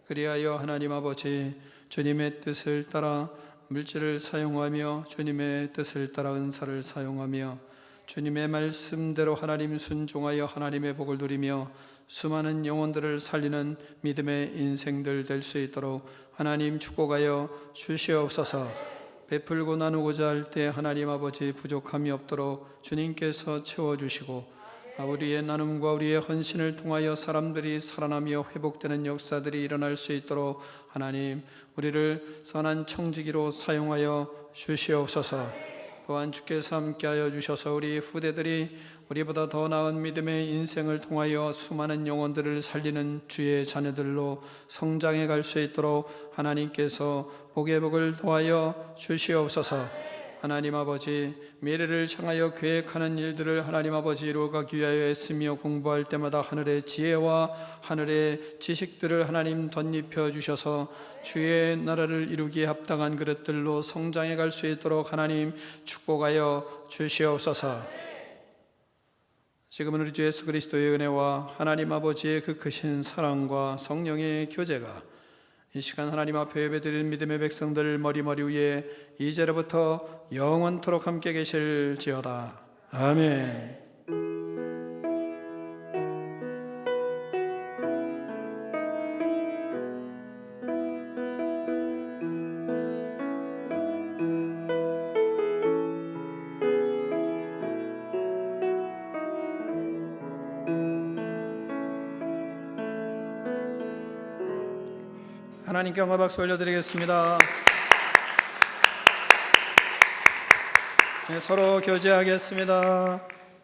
그리하여 하나님 아버지 주님의 뜻을 따라 물질을 사용하며 주님의 뜻을 따라 은사를 사용하며 주님의 말씀대로 하나님 순종하여 하나님의 복을 누리며 수많은 영혼들을 살리는 믿음의 인생들 될 수 있도록 하나님 축복하여 주시옵소서. 베풀고 나누고자 할 때 하나님 아버지 부족함이 없도록 주님께서 채워주시고 우리의 나눔과 우리의 헌신을 통하여 사람들이 살아나며 회복되는 역사들이 일어날 수 있도록 하나님 우리를 선한 청지기로 사용하여 주시옵소서. 또한 주께서 함께하여 주셔서 우리 후대들이 우리보다 더 나은 믿음의 인생을 통하여 수많은 영혼들을 살리는 주의 자녀들로 성장해 갈 수 있도록 하나님께서 복의 복을 더하여 주시옵소서. 하나님 아버지 미래를 향하여 계획하는 일들을 하나님 아버지 이루어가기 위하여 애쓰며 공부할 때마다 하늘의 지혜와 하늘의 지식들을 하나님 덧입혀 주셔서 주의 나라를 이루기에 합당한 그릇들로 성장해 갈 수 있도록 하나님 축복하여 주시옵소서. 지금은 우리 주 예수 그리스도의 은혜와 하나님 아버지의 그 크신 사랑과 성령의 교제가 이 시간 하나님 앞에 예배드릴 믿음의 백성들 머리머리 위에 이제로부터 영원토록 함께 계실지어다. 아멘. 하나님께 영광 박수 올려드리겠습니다. 네, 서로 교제하겠습니다.